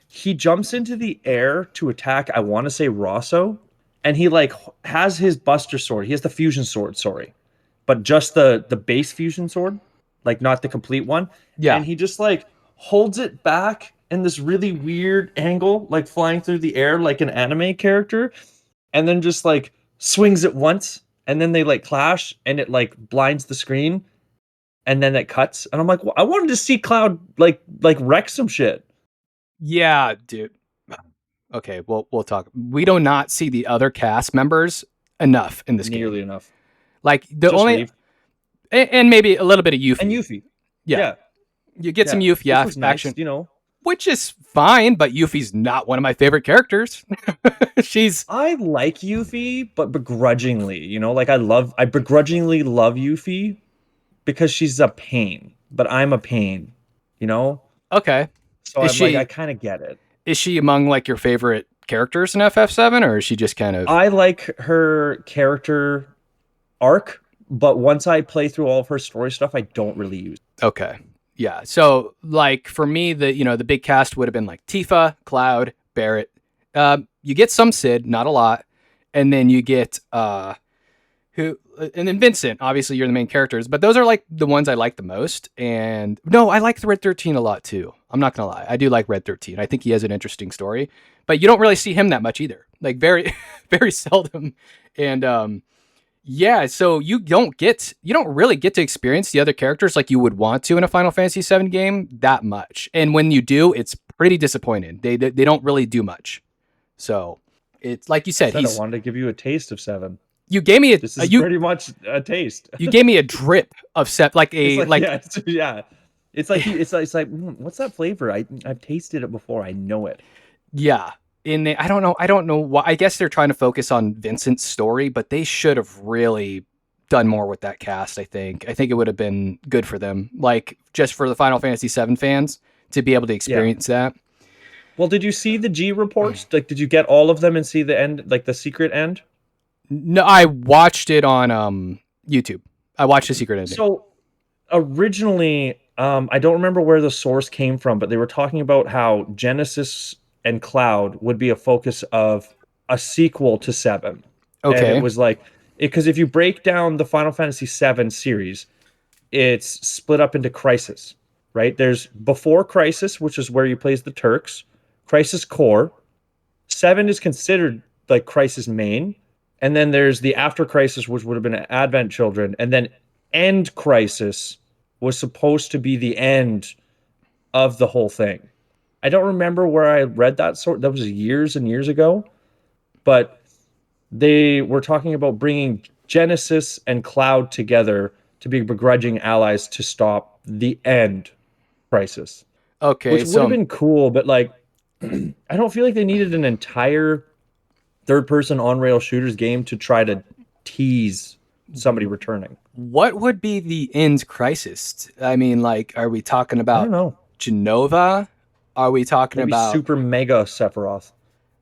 he jumps into the air to attack, I want to say Rosso, and he like has his Buster Sword. He has the fusion sword, sorry, but just the base fusion sword, like not the complete one. Yeah, and he just like holds it back in this really weird angle, like flying through the air like an anime character, and then just like swings it once, and then they like clash, and it like blinds the screen, and then it cuts. And I'm like, well, I wanted to see Cloud like wreck some shit. Yeah, dude. Okay, we'll talk. We do not see the other cast members enough in this game. Nearly enough. Like the Just only, Reeve. and maybe a little bit of Yuffie. And Yuffie. Yeah. You get some Yuffie Which was action, nice, you know. which is fine, but Yuffie's not one of my favorite characters. I like Yuffie, but begrudgingly, you know, like I begrudgingly love Yuffie because she's a pain, but I'm a pain, you know? Okay. So I kind of get it. Is she among like your favorite characters in FF7, or is she just kind of... I like her character arc, but once I play through all of her story stuff, I don't really use it. Okay. Yeah. So like for me, the big cast would have been like Tifa, Cloud, Barrett. You get some Sid, not a lot. And then you get and then Vincent, obviously you're the main characters, but those are like the ones I like the most. And no, I like the Red 13 a lot too. I'm not gonna lie. I do like Red 13. I think he has an interesting story, but you don't really see him that much either. Like very, very seldom. And yeah, so you don't really get to experience the other characters like you would want to in a Final Fantasy VII game that much. And when you do, it's pretty disappointing. They don't really do much. So it's like you said, I wanted to give you a taste of 7. You gave me This is pretty much a taste. You gave me a drip of set, like a like yeah. It's like what's that flavor? I've tasted it before. I know it. Yeah. I don't know why. I guess they're trying to focus on Vincent's story, but they should have really done more with that cast. I think it would have been good for them, like just for the Final Fantasy VII fans to be able to experience that. Well, did you see the G reports? Like, did you get all of them and see the end, like the secret end? No, I watched it on YouTube. I watched the secret ending. So originally, I don't remember where the source came from, but they were talking about how Genesis and Cloud would be a focus of a sequel to 7. Okay. And it was like, because if you break down the Final Fantasy VII series, it's split up into Crisis, right? There's before Crisis, which is where you play as the Turks, Crisis Core. 7 is considered like Crisis main. And then there's the After Crisis, which would have been Advent Children. And then End Crisis was supposed to be the end of the whole thing. I don't remember where I read that that was years and years ago. But they were talking about bringing Genesis and Cloud together to be begrudging allies to stop the End Crisis. Okay. Which would have been cool, but like, I don't feel like they needed an entire third-person on-rail shooters game to try to tease somebody returning. What would be the End Crisis? I mean, like, are we talking about I don't know. Jenova? Are we talking Maybe about Super Mega Sephiroth?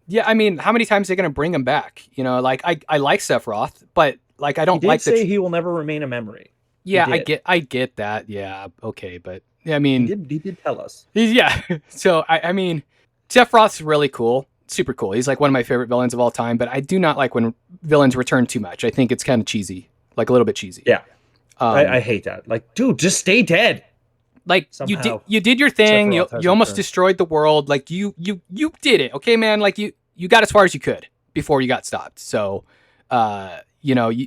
Yeah, I mean, how many times are they going to bring him back? You know, like I like Sephiroth, but like I don't like say he will never remain a memory. Yeah, I get that. Yeah, okay, but I mean, he did tell us. Yeah. So I mean, Sephiroth's really cool. Super cool. He's like one of my favorite villains of all time, but I do not like when villains return too much. I think it's kind of cheesy, like a little bit cheesy. Yeah. I hate that. Like, dude, just stay dead. Like somehow. you did your thing. You almost destroyed the world. Like you did it. Okay, man. Like you got as far as you could before you got stopped. So, the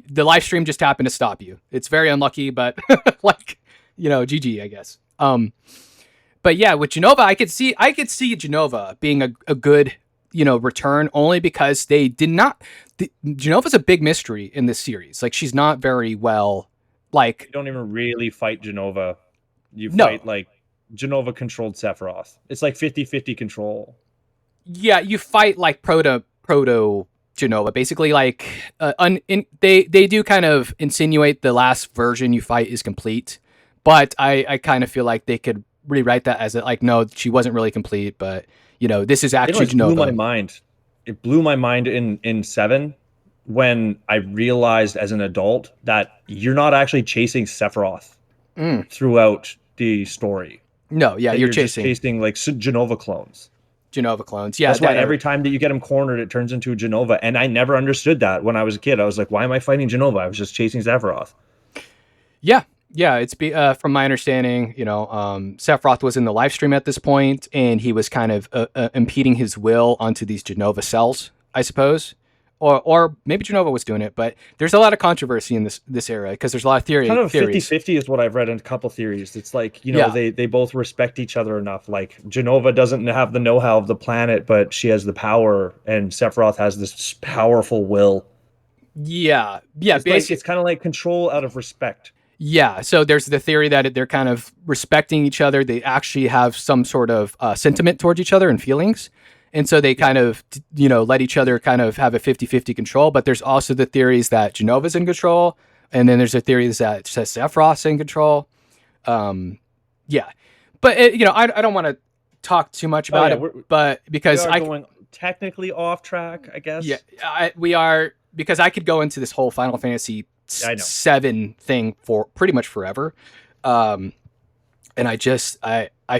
live stream just happened to stop you. It's very unlucky, but like, GG, I guess. But yeah, with Jenova, I could see Jenova being a good, return only because they did not. Genova's a big mystery in this series. Like she's not very well. Like you don't even really fight Jenova. You fight like Jenova controlled Sephiroth. It's like 50-50 control. Yeah, you fight like proto Jenova. Basically, like they do kind of insinuate the last version you fight is complete, but I kind of feel like they could rewrite that as no, she wasn't really complete, but this is actually Jenova. Blew my mind. It blew my mind in 7 when I realized as an adult that you're not actually chasing Sephiroth throughout the story. No, yeah, you're chasing like Jenova clones. Jenova clones, yeah. That's why every time that you get him cornered, it turns into a Jenova. And I never understood that when I was a kid. I was like, why am I fighting Jenova? I was just chasing Sephiroth. Yeah, Yeah, from my understanding, Sephiroth was in the live stream at this point, and he was kind of impeding his will onto these Genova cells, I suppose, or maybe Genova was doing it. But there's a lot of controversy in this area because there's a lot of Kind of theories. 50-50 is what I've read in a couple theories. It's like, Yeah. they both respect each other enough. Like Genova doesn't have the know-how of the planet, but she has the power, and Sephiroth has this powerful will. Yeah, It's kind of like control out of respect. Yeah, so there's the theory that they're kind of respecting each other. They actually have some sort of sentiment towards each other and feelings. And so they kind of, let each other kind of have a 50-50 control. But there's also the theories that Genova's in control. And then there's the theories that says Sephiroth's in control. Yeah. But, I don't want to talk too much about it. But because we are going technically off track, I guess. Yeah, we are. Because I could go into this whole Final Fantasy VII thing for pretty much forever. And I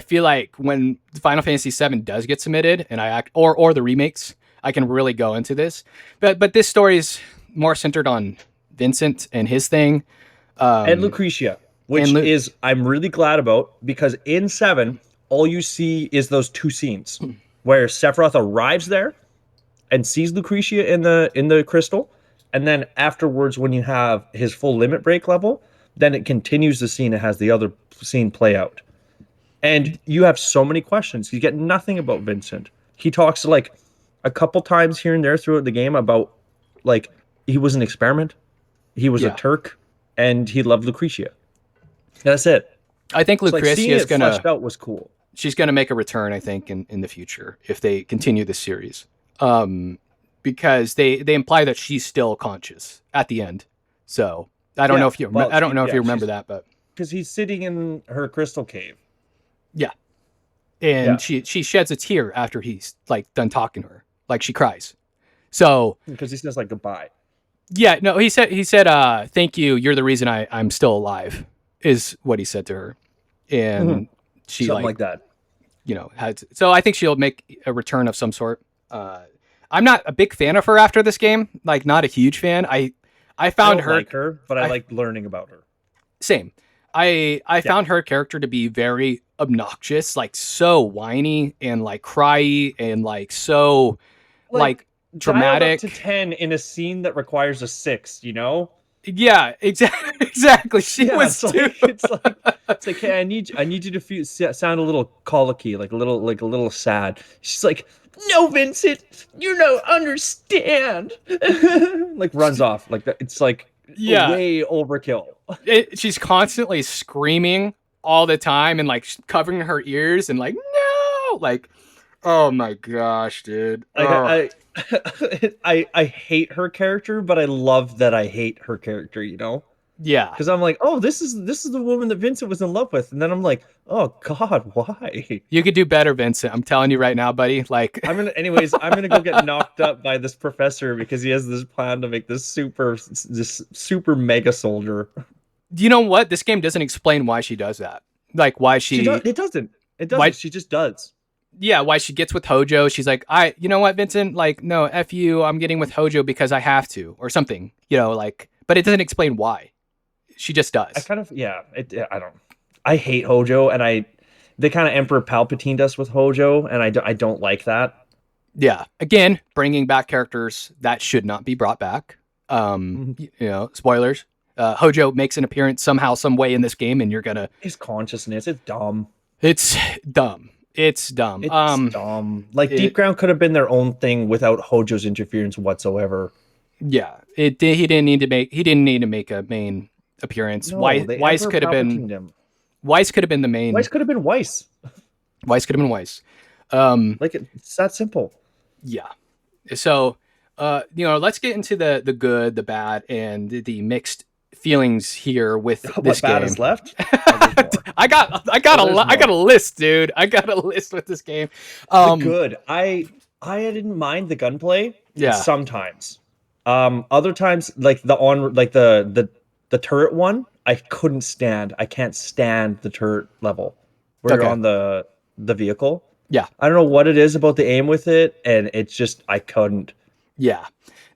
feel like when Final Fantasy VII does get submitted and or the remakes, I can really go into this. But this story is more centered on Vincent and his thing. And Lucretia, which I'm really glad about, because in 7, all you see is those two scenes where Sephiroth arrives there and sees Lucretia in the crystal. And then afterwards, when you have his full limit break level, then it continues the scene. It has the other scene play out. And you have so many questions. You get nothing about Vincent. He talks like a couple times here and there throughout the game about like he was an experiment. He was a Turk, and he loved Lucretia. That's it. I think Lucretia is going to fleshed out was cool. She's going to make a return, I think, in the future if they continue the series. Because they imply that she's still conscious at the end. So I don't know if you remember that, but because he's sitting in her crystal cave. Yeah, and she sheds a tear after he's like done talking to her, like she cries. So because he says like goodbye. Yeah, no, he said thank you. You're the reason I'm still alive, is what he said to her, and she something like that. So I think she'll make a return of some sort. I'm not a big fan of her after this game. Like, not a huge fan. I found her, like her, but I like learning about her. Same. I found her character to be very obnoxious, like so whiny and like cryy and like so like dramatic. Up to 10 in a scene that requires a 6. Yeah, exactly. She was too. It's like, hey, I need you to sound a little colicky, like a little sad. She's like, no, Vincent, you don't understand. Like runs off like that. It's like way overkill. She's constantly screaming all the time and like covering her ears and like no, like oh my gosh, dude. Like, I hate her character, but I love that I hate her character. Yeah, because I'm like, oh, this is the woman that Vincent was in love with, and then I'm like, oh God, why? You could do better, Vincent. I'm telling you right now, buddy. Like, I'm gonna go get knocked up by this professor because he has this plan to make this super mega soldier. You know what? This game doesn't explain why she does that. Like, why it doesn't. Why, she just does. Yeah, why she gets with Hojo. She's like, you know what, Vincent? Like, no, F you. I'm getting with Hojo because I have to, or something. But it doesn't explain why. She just does. I hate Hojo, and they kind of Emperor Palpatine us with Hojo, and I don't like that. Yeah, again, bringing back characters that should not be brought back. Spoilers. Hojo makes an appearance somehow, some way in this game, and you're gonna his consciousness. It's dumb. It's dumb. It's dumb. Dumb. Like Deep Ground could have been their own thing without Hojo's interference whatsoever. Yeah, he didn't need to make a main appearance. No, Weiss could have been. Weiss could have been the main. Weiss could have been Weiss. Weiss could have been Weiss. It's that simple. Yeah. So, let's get into the good, the bad, and the mixed feelings here with this game. What bad is left? I got a list, dude. I got a list with this game. The good. I didn't mind the gunplay. Yeah. Sometimes. Other times, like the turret one, I couldn't stand. I can't stand the turret level where you're on the vehicle. Yeah. I don't know what it is about the aim with it, and it's just I couldn't. Yeah.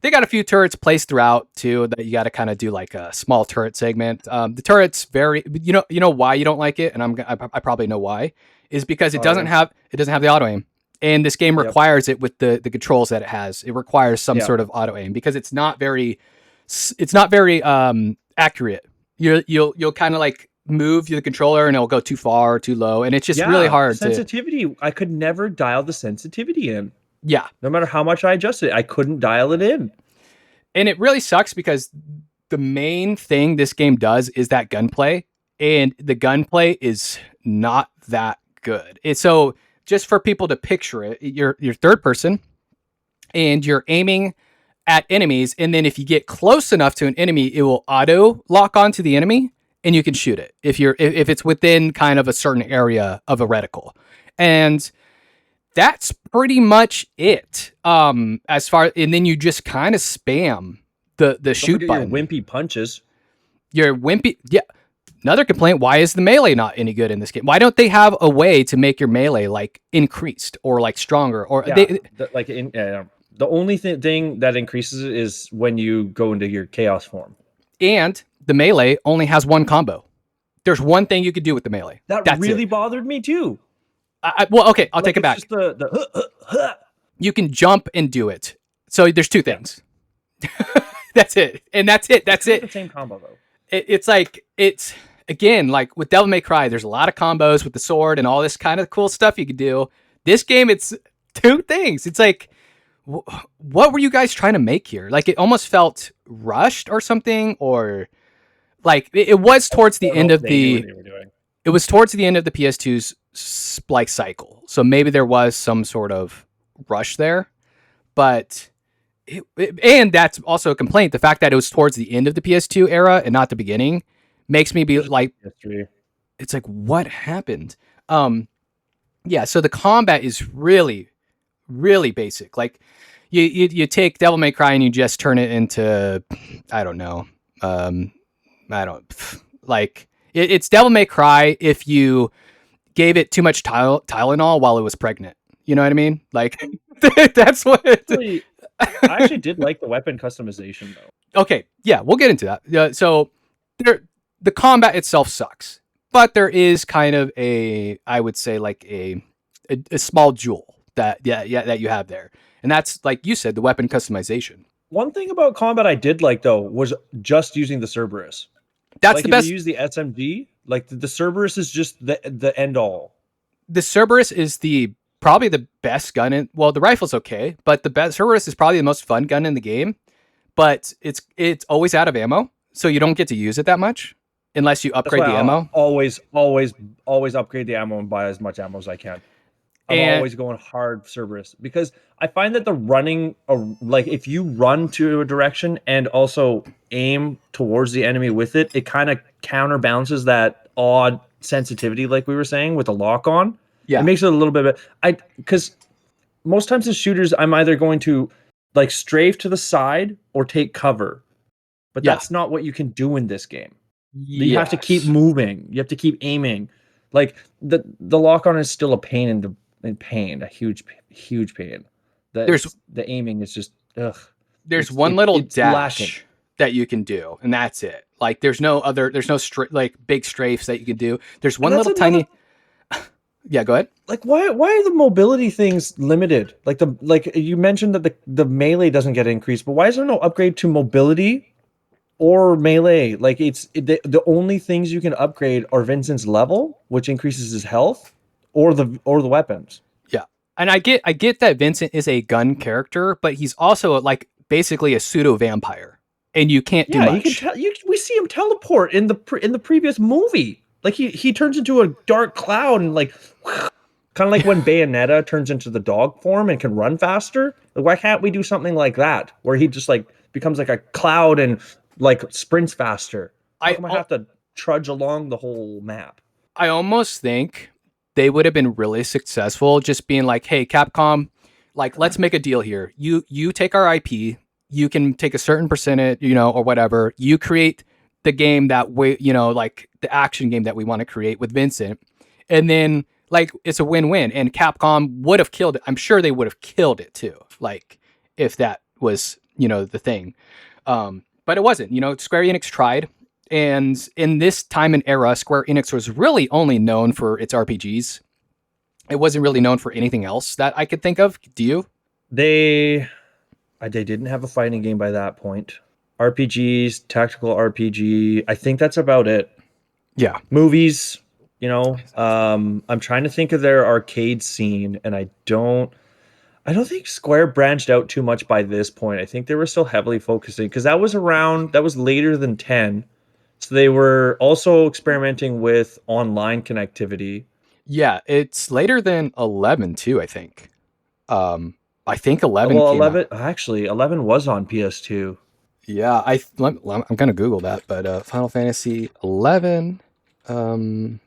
They got a few turrets placed throughout too that you got to kind of do like a small turret segment. The turret's very, you know why you don't like it, and I probably know why, is because it doesn't have the auto aim, and this game requires it with the controls that it has. It requires some sort of auto aim because it's not very accurate. You'll kind of like move the controller and it'll go too far or too low, and it's just really hard. Sensitivity. I could never dial the sensitivity in. Yeah. No matter how much I adjusted it, I couldn't dial it in. And it really sucks because the main thing this game does is that gunplay, and the gunplay is not that good. So just for people to picture it, you're third person and you're aiming at enemies, and then if you get close enough to an enemy, it will auto lock onto the enemy and you can shoot it if it's within kind of a certain area of a reticle. And that's pretty much it. And then you just kind of spam the shoot button. Your wimpy punches. Your wimpy, yeah. Another complaint: why is the melee not any good in this game? Why don't they have a way to make your melee like increased or like stronger? Or the only thing that increases it is when you go into your chaos form. And the melee only has one combo. There's one thing you could do with the melee. That's really bothered me too. Well, okay, I'll take it back. You can jump and do it. So there's two things. That's it. And that's it. That's it. The same combo though. It's again, like with Devil May Cry, there's a lot of combos with the sword and all this kind of cool stuff you could do. This game, it's two things. It's like, what were you guys trying to make here? Like it almost felt rushed or something, or like it was towards the end of the. It was towards the end of the PS2's like cycle, so maybe there was some sort of rush there, but and that's also a complaint. The fact that it was towards the end of the PS2 era and not the beginning makes me be like, it's like, what happened? Yeah. So the combat is really, really basic. Like you take Devil May Cry and you just turn it into, I don't know, it's Devil May Cry if you gave it too much Tylenol while it was pregnant. You know what I mean? Like, that's what... I actually did like the weapon customization, though. Okay, yeah, we'll get into that. So, the combat itself sucks. But there is kind of I would say, like a small jewel that you have there. And that's, like you said, the weapon customization. One thing about combat I did like, though, was just using the Cerberus. That's like the best. If you use the SMG, like the Cerberus is just the end all. The Cerberus is probably the best gun in. Well, the rifle's okay, but the best Cerberus is probably the most fun gun in the game. But it's always out of ammo, so you don't get to use it that much unless you upgrade the ammo. Always upgrade the ammo and buy as much ammo as I can. I'm always going hard Cerberus because I find that the running, like if you run to a direction and also aim towards the enemy with it, it kind of counterbalances that odd sensitivity, like we were saying, with the lock on. Yeah, it makes it a little bit. Because most times in shooters, I'm either going to like strafe to the side or take cover, but that's not what you can do in this game. You have to keep moving. You have to keep aiming. Like the lock on is still a pain a huge pain. The aiming is just ugh. There's one little dash that you can do, and that's it. Like there's no big strafes that you can do. There's one little tiny. Yeah, go ahead. Like why are the mobility things limited? Like you mentioned that the melee doesn't get increased, but why is there no upgrade to mobility or melee? Like the only things you can upgrade are Vincent's level, which increases his health, or the weapons. Yeah. And I get that Vincent is a gun character, but he's also like basically a pseudo vampire, and you can't do much. We see him teleport in the previous movie. Like he turns into a dark cloud and like kind of like when Bayonetta turns into the dog form and can run faster. Like why can't we do something like that where he just like becomes like a cloud and like sprints faster? I have to trudge along the whole map. I almost think they would have been really successful just being like, hey, Capcom, like, let's make a deal here. You take our IP, you can take a certain percentage, or whatever. You create the game that way, like the action game that we want to create with Vincent. And then like, it's a win-win, and Capcom would have killed it. I'm sure they would have killed it too. Like if that was, the thing. But it wasn't. Square Enix tried. And in this time and era, Square Enix was really only known for its RPGs. It wasn't really known for anything else that I could think of. Do you? They didn't have a fighting game by that point. RPGs, tactical RPG. I think that's about it. Yeah. Movies, I'm trying to think of their arcade scene, and I don't think Square branched out too much by this point. I think they were still heavily focusing, because that was later than 10. So they were also experimenting with online connectivity. Yeah, it's later than 11 too, I think. I think 11 well, came 11 out. Actually, 11 was on PS2. Yeah, I'm going to Google that, but Final Fantasy 11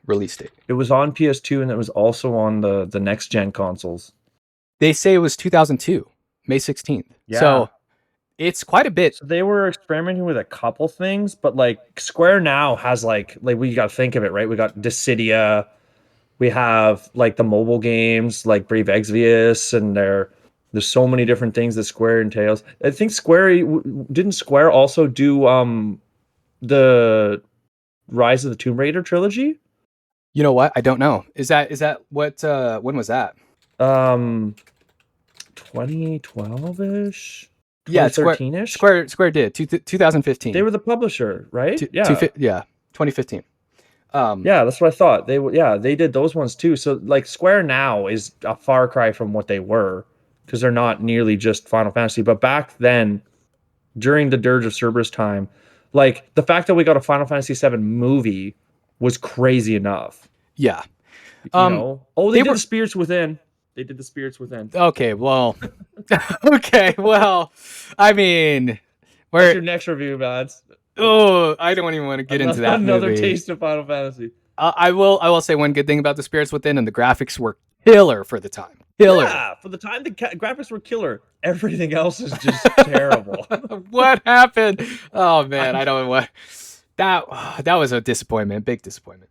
release date. It was on PS2, and it was also on the next gen consoles. They say it was 2002, May 16th. Yeah. So it's quite a bit. So they were experimenting with a couple things, but like Square now has like we got to think of it, right? We got Dissidia, we have like the mobile games like Brave Exvius, and there's so many different things that Square entails. I think didn't Square also do the Rise of the Tomb Raider trilogy? You know what? I don't know. Is that what when was that? 2012ish? Yeah, 2013ish? Square did 2015. They were the publisher, right? Yeah. 2015. Yeah, that's what I thought. They did those ones too. So like Square now is a far cry from what they were, because they're not nearly just Final Fantasy. But back then, during the Dirge of Cerberus time, like the fact that we got a Final Fantasy VII movie was crazy enough. Yeah. Oh, they did the Spirits Within. They did the Spirits Within. Okay, well, I mean, what's your next review, Mads? Oh, I don't even want to get into that another movie. Taste of Final Fantasy. I will say one good thing about the Spirits Within, and the graphics were killer for the time. Killer. Yeah, for the time the graphics were killer. Everything else is just terrible. What happened? Oh man, I don't know what. That was a disappointment, big disappointment.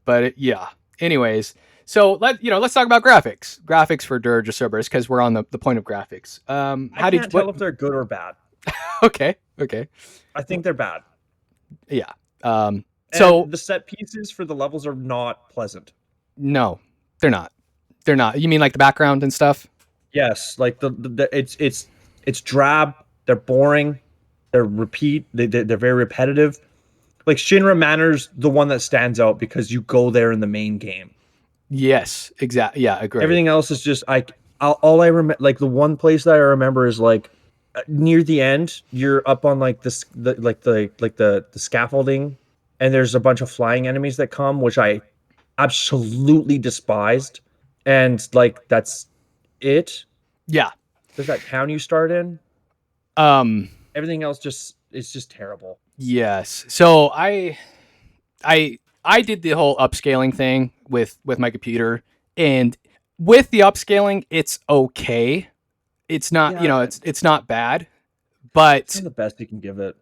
But yeah. Anyways, so let's talk about graphics. Graphics for Dirge of Cerberus, because we're on the point of graphics. I can't tell if they're good or bad. Okay. I think they're bad. Yeah. So the set pieces for the levels are not pleasant. No, they're not. They're not. You mean like the background and stuff? Yes, like it's drab. They're boring. They're very repetitive. Like Shinra Manor's the one that stands out because you go there in the main game. Yes, exactly. Yeah, agree. Everything else is just all I remember. Like the one place that I remember is like near the end. You're up on like the scaffolding, and there's a bunch of flying enemies that come, which I absolutely despised. And like that's it. Yeah. There's that town you start in. Everything else is just terrible. Yes. So I did the whole upscaling thing with my computer, and with the upscaling, it's okay. It's not, it's not bad, but it's the best you can give it.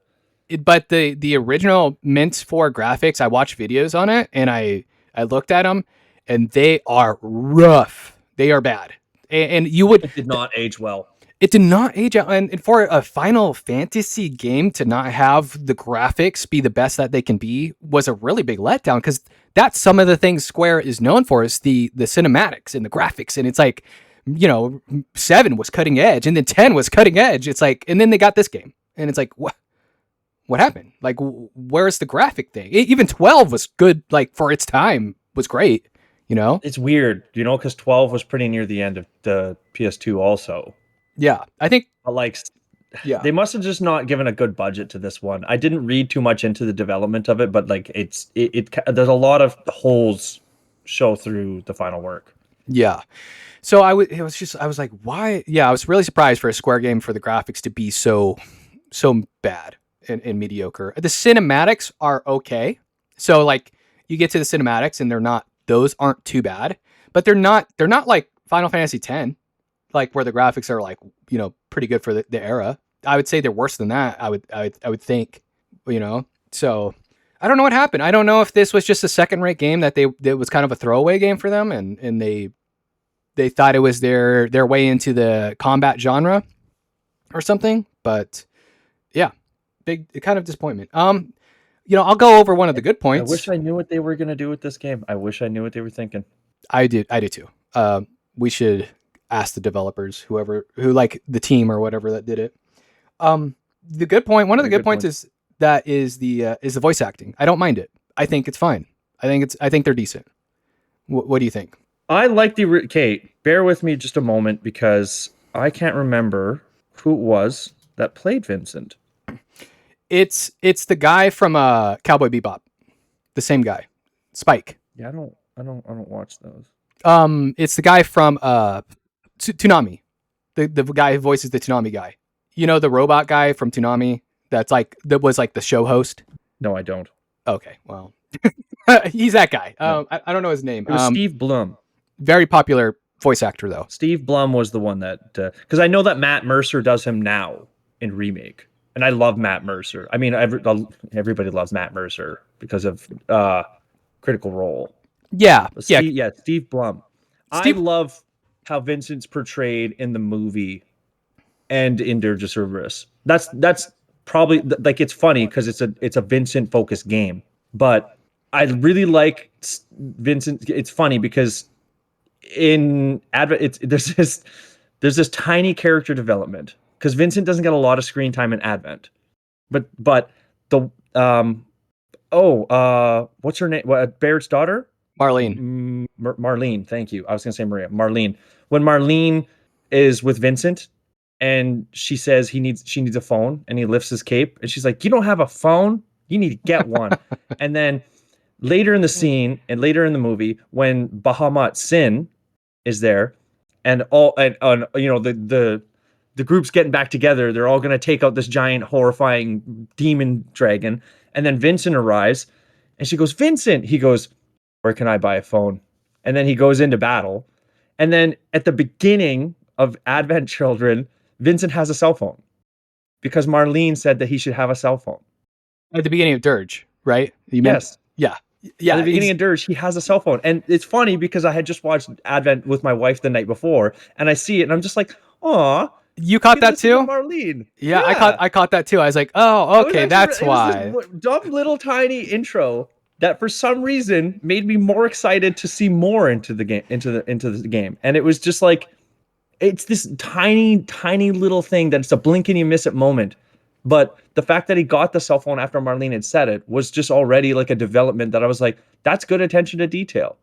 But the original Mint 4 graphics, I watched videos on it, and I looked at them, and they are rough. They are bad. And it did not age well. It did not age out. And for a Final Fantasy game to not have the graphics be the best that they can be was a really big letdown, because that's some of the things Square is known for, is the cinematics and the graphics. And it's like, 7 was cutting edge, and then 10 was cutting edge. It's like, and then they got this game, and it's like, what happened? Like, where's the graphic thing? Even 12 was good, like for its time was great, It's weird, because 12 was pretty near the end of the PS2 also. Yeah, I think they must have just not given a good budget to this one. I didn't read too much into the development of it, but like it there's a lot of holes show through the final work. Yeah. So I was like, why? Yeah, I was really surprised for a Square game for the graphics to be so bad and mediocre. The cinematics are okay. So like you get to the cinematics and those aren't too bad, but they're not like Final Fantasy X. Like where the graphics are like, pretty good for the era. I would say they're worse than that. I would think, so I don't know what happened. I don't know if this was just a second rate game that was kind of a throwaway game for them. And they thought it was their way into the combat genre. or something. But yeah, big kind of disappointment. I'll go over one of the good points. I wish I knew what they were going to do with this game. I wish I knew what they were thinking. I do too. We should ask the developers, who like the team or whatever that did it. The good point, one of the good points is the voice acting. I don't mind it. I think it's fine. I think they're decent. What do you think? I like bear with me just a moment because I can't remember who it was that played Vincent. It's the guy from Cowboy Bebop. The same guy. Spike. Yeah, I don't watch those. It's the guy from Toonami. The guy who voices the Toonami guy. You know the robot guy from Toonami that was like the show host? No, I don't. Okay, well. He's that guy. No. I don't know his name. It was Steve Blum. Very popular voice actor though. Steve Blum was the one that because I know that Matt Mercer does him now in Remake. And I love Matt Mercer. I mean, everybody loves Matt Mercer because of Critical Role. Yeah. Steve Blum. I love how Vincent's portrayed in the movie and in Dirge of Cerberus. That's probably like, it's funny because it's a Vincent focused game, but I really like Vincent. It's funny because in Advent, there's this tiny character development because Vincent doesn't get a lot of screen time in Advent, but the what's her name? Barrett's daughter? Marlene. Marlene. Thank you. I was gonna say Maria. Marlene. When Marlene is with Vincent and she says she needs a phone and he lifts his cape and she's like, "You don't have a phone? You need to get one." And then later in the scene and later in the movie, when Bahamut Sin is there, and the group's getting back together, they're all gonna take out this giant horrifying demon dragon, and then Vincent arrives, and she goes, "Vincent," he goes, "Where can I buy a phone?" And then he goes into battle, and then at the beginning of Advent Children, Vincent has a cell phone because Marlene said that he should have a cell phone. At the beginning of Dirge, right? Yes. Yeah. At the beginning of Dirge, he has a cell phone. And it's funny because I had just watched Advent with my wife the night before, and I see it, and I'm just like, "Aw." You caught that too? Marlene. Yeah, I caught that too. I was like, "Oh, okay, that's why." It was this dumb little tiny intro that for some reason made me more excited to see more into the game. And it was just like, it's this tiny little thing that it's a blink and you miss it moment. But the fact that he got the cell phone after Marlene had said it was just already like a development that I was like, that's good attention to detail.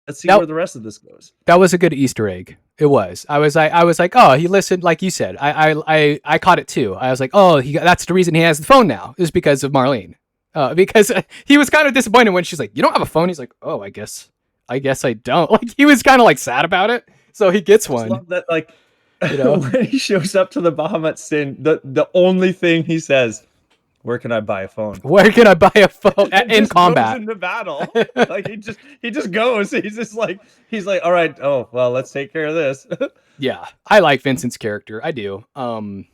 Let's see where the rest of this goes. That was a good Easter egg. It was. I was like, oh, he listened, like you said. I caught it too. I was like, oh, that's the reason he has the phone now, is because of Marlene. Because he was kind of disappointed when she's like, "You don't have a phone?" He's like, "Oh, I guess I don't." Like, he was kind of like sad about it. So he gets one. I love that, like, when he shows up to the Bahamut Sin, the only thing he says, "Where can I buy a phone?" Where can I buy a phone in combat? Goes into battle. Like, he just goes. He's like, "All right, oh well, let's take care of this." Yeah, I like Vincent's character. I do. I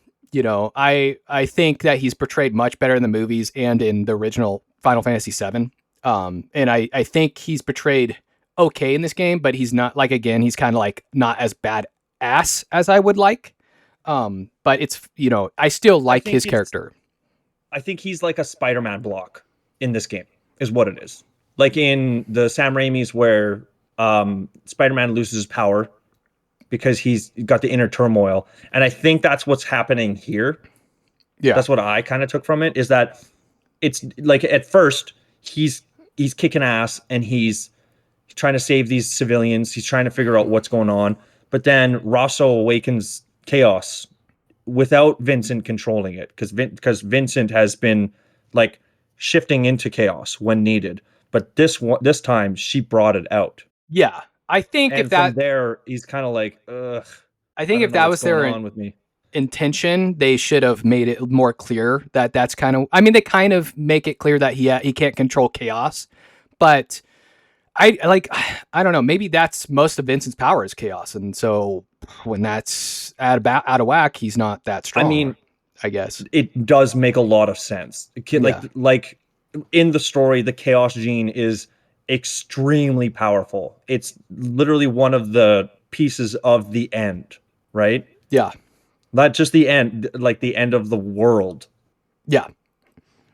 think that he's portrayed much better in the movies and in the original Final Fantasy VII. And I think he's portrayed okay in this game, but he's not, like, again, he's kind of like not as badass as I would like. But it's, I still like his character. I think he's like a Spider-Man block in this game, is what it is. Like in the Sam Raimi's where Spider-Man loses his power because he's got the inner turmoil. And I think that's what's happening here. Yeah. That's what I kind of took from it, is that it's like, at first he's kicking ass and he's trying to save these civilians. He's trying to figure out what's going on. But then Rosso awakens chaos without Vincent controlling it, because Vincent has been like shifting into chaos when needed. But this time she brought it out. Yeah. I think and from there, he's kind of like, ugh. I think if that was their intention, they should have made it more clear that that's kind of. I mean, they kind of make it clear that he can't control chaos, but I don't know. Maybe that's most of Vincent's power is chaos, and so when that's out of whack, he's not that strong. I mean, I guess it does make a lot of sense. Like in the story, the chaos gene is extremely powerful. It's literally one of the pieces of the end, right? Yeah. Not just the end, like the end of the world. Yeah.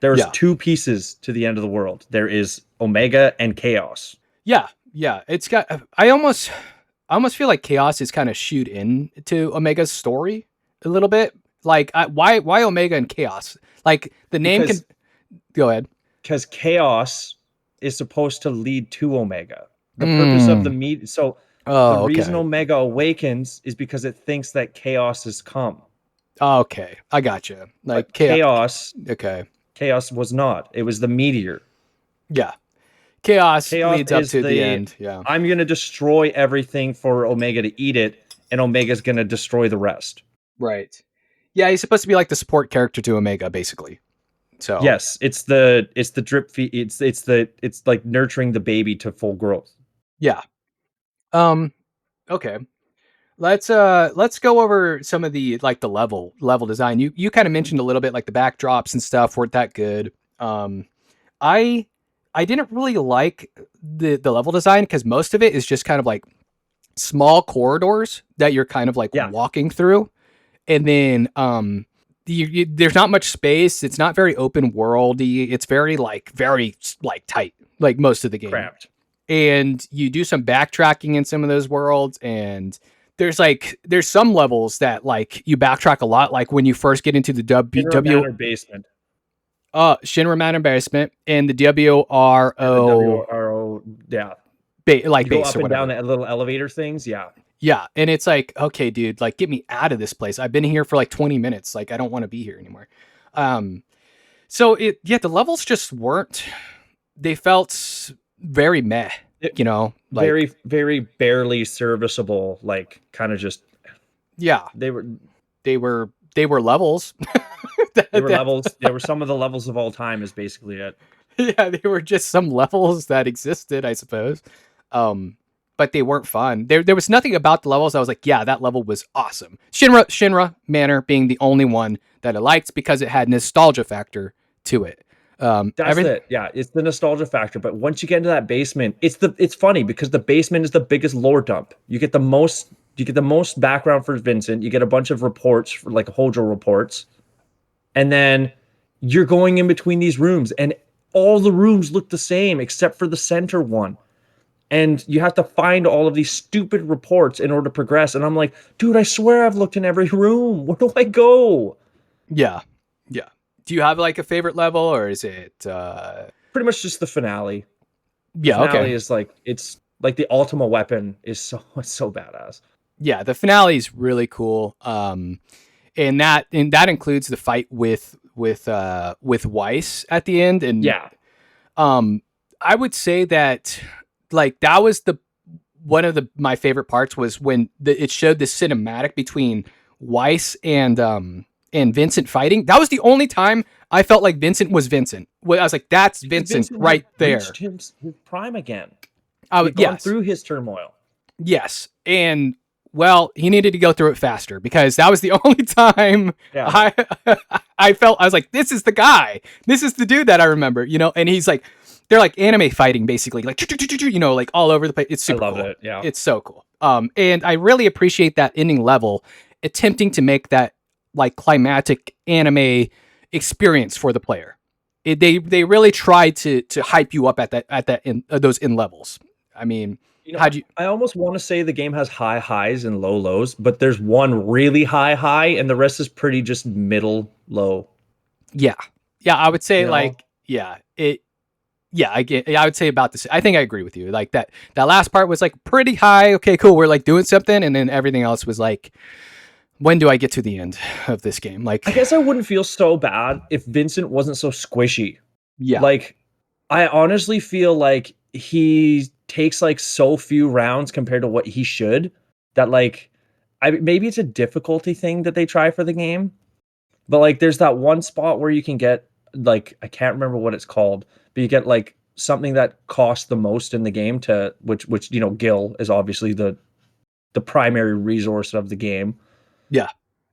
There's Yeah. 2 pieces to the end of the world. There is Omega and Chaos. Yeah. Yeah. It's got, I almost feel like Chaos is kind of shoot into Omega's story a little bit. Like, why Omega and Chaos? Like, the name can go ahead. Because Chaos is supposed to lead to Omega. The purpose of the the reason Omega awakens is because it thinks that Chaos has come. Okay, I gotcha. Like but Chaos. Okay. Chaos was not. It was the meteor. Yeah. Chaos leads up to the end. Yeah. I'm gonna destroy everything for Omega to eat it, and Omega's gonna destroy the rest. Right. Yeah, he's supposed to be like the support character to Omega, basically. So yes, it's the drip feed. It's like nurturing the baby to full growth. Yeah. Okay. Let's go over some of the like the level design. You kind of mentioned a little bit like the backdrops and stuff weren't that good. I didn't really like the level design because most of it is just kind of like small corridors that you're kind of like walking through, and then there's not much space. It's not very open worldy. It's very tight, like most of the game. Cramped. And you do some backtracking in some of those worlds, and there's some levels that like you backtrack a lot, like when you first get into the Shinra Manor basement. Shinra Manor basement and the WRO. Yeah. Base go or up and whatever. down the little elevator things. Yeah. Yeah. And it's like, okay, dude, like get me out of this place. I've been here for like 20 minutes. Like I don't want to be here anymore. So the levels just weren't, they felt very meh, like, very, very barely serviceable. Like kind of just, yeah, they were levels. They were levels. They were some of the levels of all time is basically it. Yeah. They were just some levels that existed, I suppose. But they weren't fun. There was nothing about the levels I was like, yeah, that level was awesome. Shinra Manor being the only one that I liked because it had nostalgia factor to it. That's it. Yeah, it's the nostalgia factor. But once you get into that basement, it's funny because the basement is the biggest lore dump. You get the most background for Vincent. You get a bunch of reports, for like Hojo reports, and then you're going in between these rooms, and all the rooms look the same except for the center one. And you have to find all of these stupid reports in order to progress. And I'm like, dude, I swear I've looked in every room. Where do I go? Yeah. Yeah. Do you have like a favorite level, or is it pretty much just the finale? Yeah. The finale okay. is like, it's like the Ultima weapon is so badass. Yeah. The finale is really cool. And that includes the fight with Weiss at the end. And yeah. I would say that like that was one of my favorite parts was when it showed the cinematic between Weiss and Vincent fighting. That was the only time I felt like Vincent was Vincent. I was like, that's Vincent right there. His prime again. He'd gone through his turmoil. Yes. And well, he needed to go through it faster because that was the only time I felt, I was like, this is the guy. This is the dude that I remember, and he's like, they're like anime fighting basically, like, like all over the place. It's super cool. It. Yeah. It's so cool. And I really appreciate that ending level attempting to make that like climatic anime experience for the player. They really tried to hype you up at those end levels. I mean, I almost want to say the game has high highs and low lows, but there's one really high, and the rest is pretty just middle low. Yeah. Yeah, I would say I would say about this. I think I agree with you. Like that last part was like pretty high. Okay, cool. We're like doing something. And then everything else was like, when do I get to the end of this game? Like, I guess I wouldn't feel so bad if Vincent wasn't so squishy. Yeah. Like, I honestly feel like he takes like so few rounds compared to what he should that like, maybe it's a difficulty thing that they try for the game, but like there's that one spot where you can get like, I can't remember what it's called, but you get like something that costs the most in the game to which Gil is obviously the primary resource of the game. Yeah.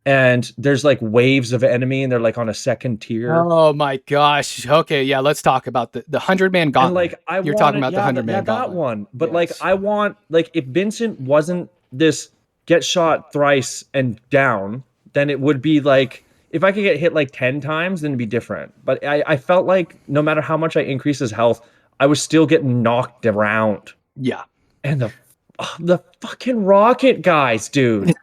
And there's like waves of enemy and they're like on a second tier. Oh my gosh. Okay, yeah, let's talk about the 100-man gauntlet. And like you're talking about the 100-man gauntlet. That one. But yes. Like I want, like if Vincent wasn't this get shot thrice and down, then it would be like, if I could get hit like 10 times, then it'd be different. But I felt like no matter how much I increased his health, I was still getting knocked around. Yeah. And the fucking rocket guys, dude.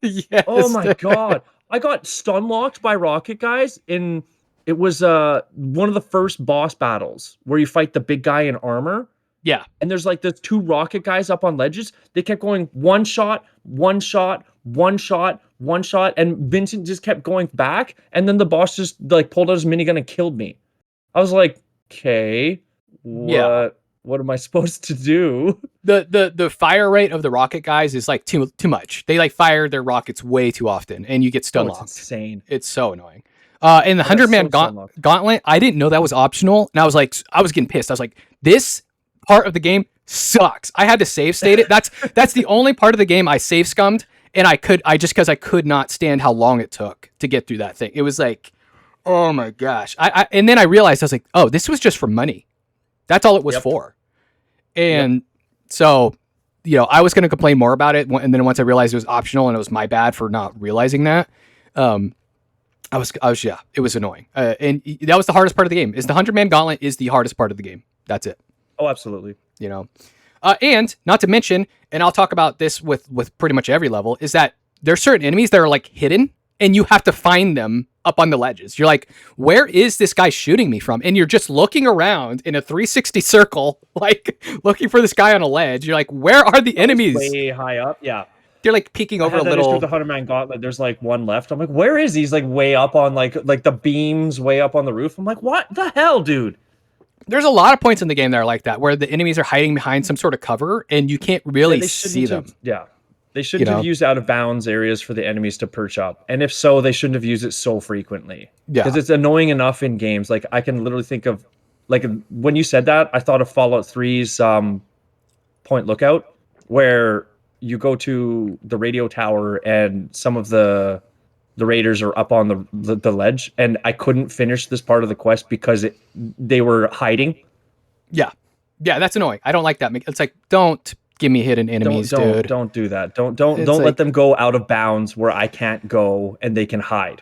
Yes. Oh my God. I got stun locked by rocket guys it was one of the first boss battles where you fight the big guy in armor. Yeah. And there's like the two rocket guys up on ledges. They kept going one shot, one shot, one shot, one shot, and Vincent just kept going back. And then the boss just like pulled out his minigun and killed me. I was like, okay, what am I supposed to do? The fire rate of the rocket guys is like too much. They like fire their rockets way too often, and you get stun locked. It's insane. It's so annoying. In the 100-man gauntlet, I didn't know that was optional, and I was getting pissed. I was like, this part of the game sucks. I had to save state it. That's the only part of the game I save scummed, and because I could not stand how long it took to get through that thing. It was like, oh my gosh. And then I realized, I was like, oh, this was just for money. That's all it was for. And so, I was going to complain more about it, and then once I realized it was optional and it was my bad for not realizing that, it was annoying. And that was the hardest part of the game. Is the 100-man gauntlet is the hardest part of the game. That's it. Oh, absolutely. And not to mention, and I'll talk about this with pretty much every level, is that there's certain enemies that are like hidden, and you have to find them up on the ledges. You're like, where is this guy shooting me from? And you're just looking around in a 360 circle, like looking for this guy on a ledge. You're like, where are the enemies? Way high up, yeah. They're like peeking over a little. With the 100-man gauntlet, there's like one left. I'm like, where is he? He's like way up on like the beams, way up on the roof. I'm like, what the hell, dude? There's a lot of points in the game that are like that, where the enemies are hiding behind some sort of cover, and you can't really see them. They shouldn't have used out of bounds areas for the enemies to perch up. And if so, they shouldn't have used it so frequently. Yeah. Because it's annoying enough in games. Like, I can literally think of, like, when you said that, I thought of Fallout 3's Point Lookout, where you go to the radio tower and some of the raiders are up on the ledge, and I couldn't finish this part of the quest because they were hiding. Yeah, that's annoying. I don't like that. It's like, don't give me hidden enemies, dude. Don't do that. Don't let them go out of bounds where I can't go and they can hide.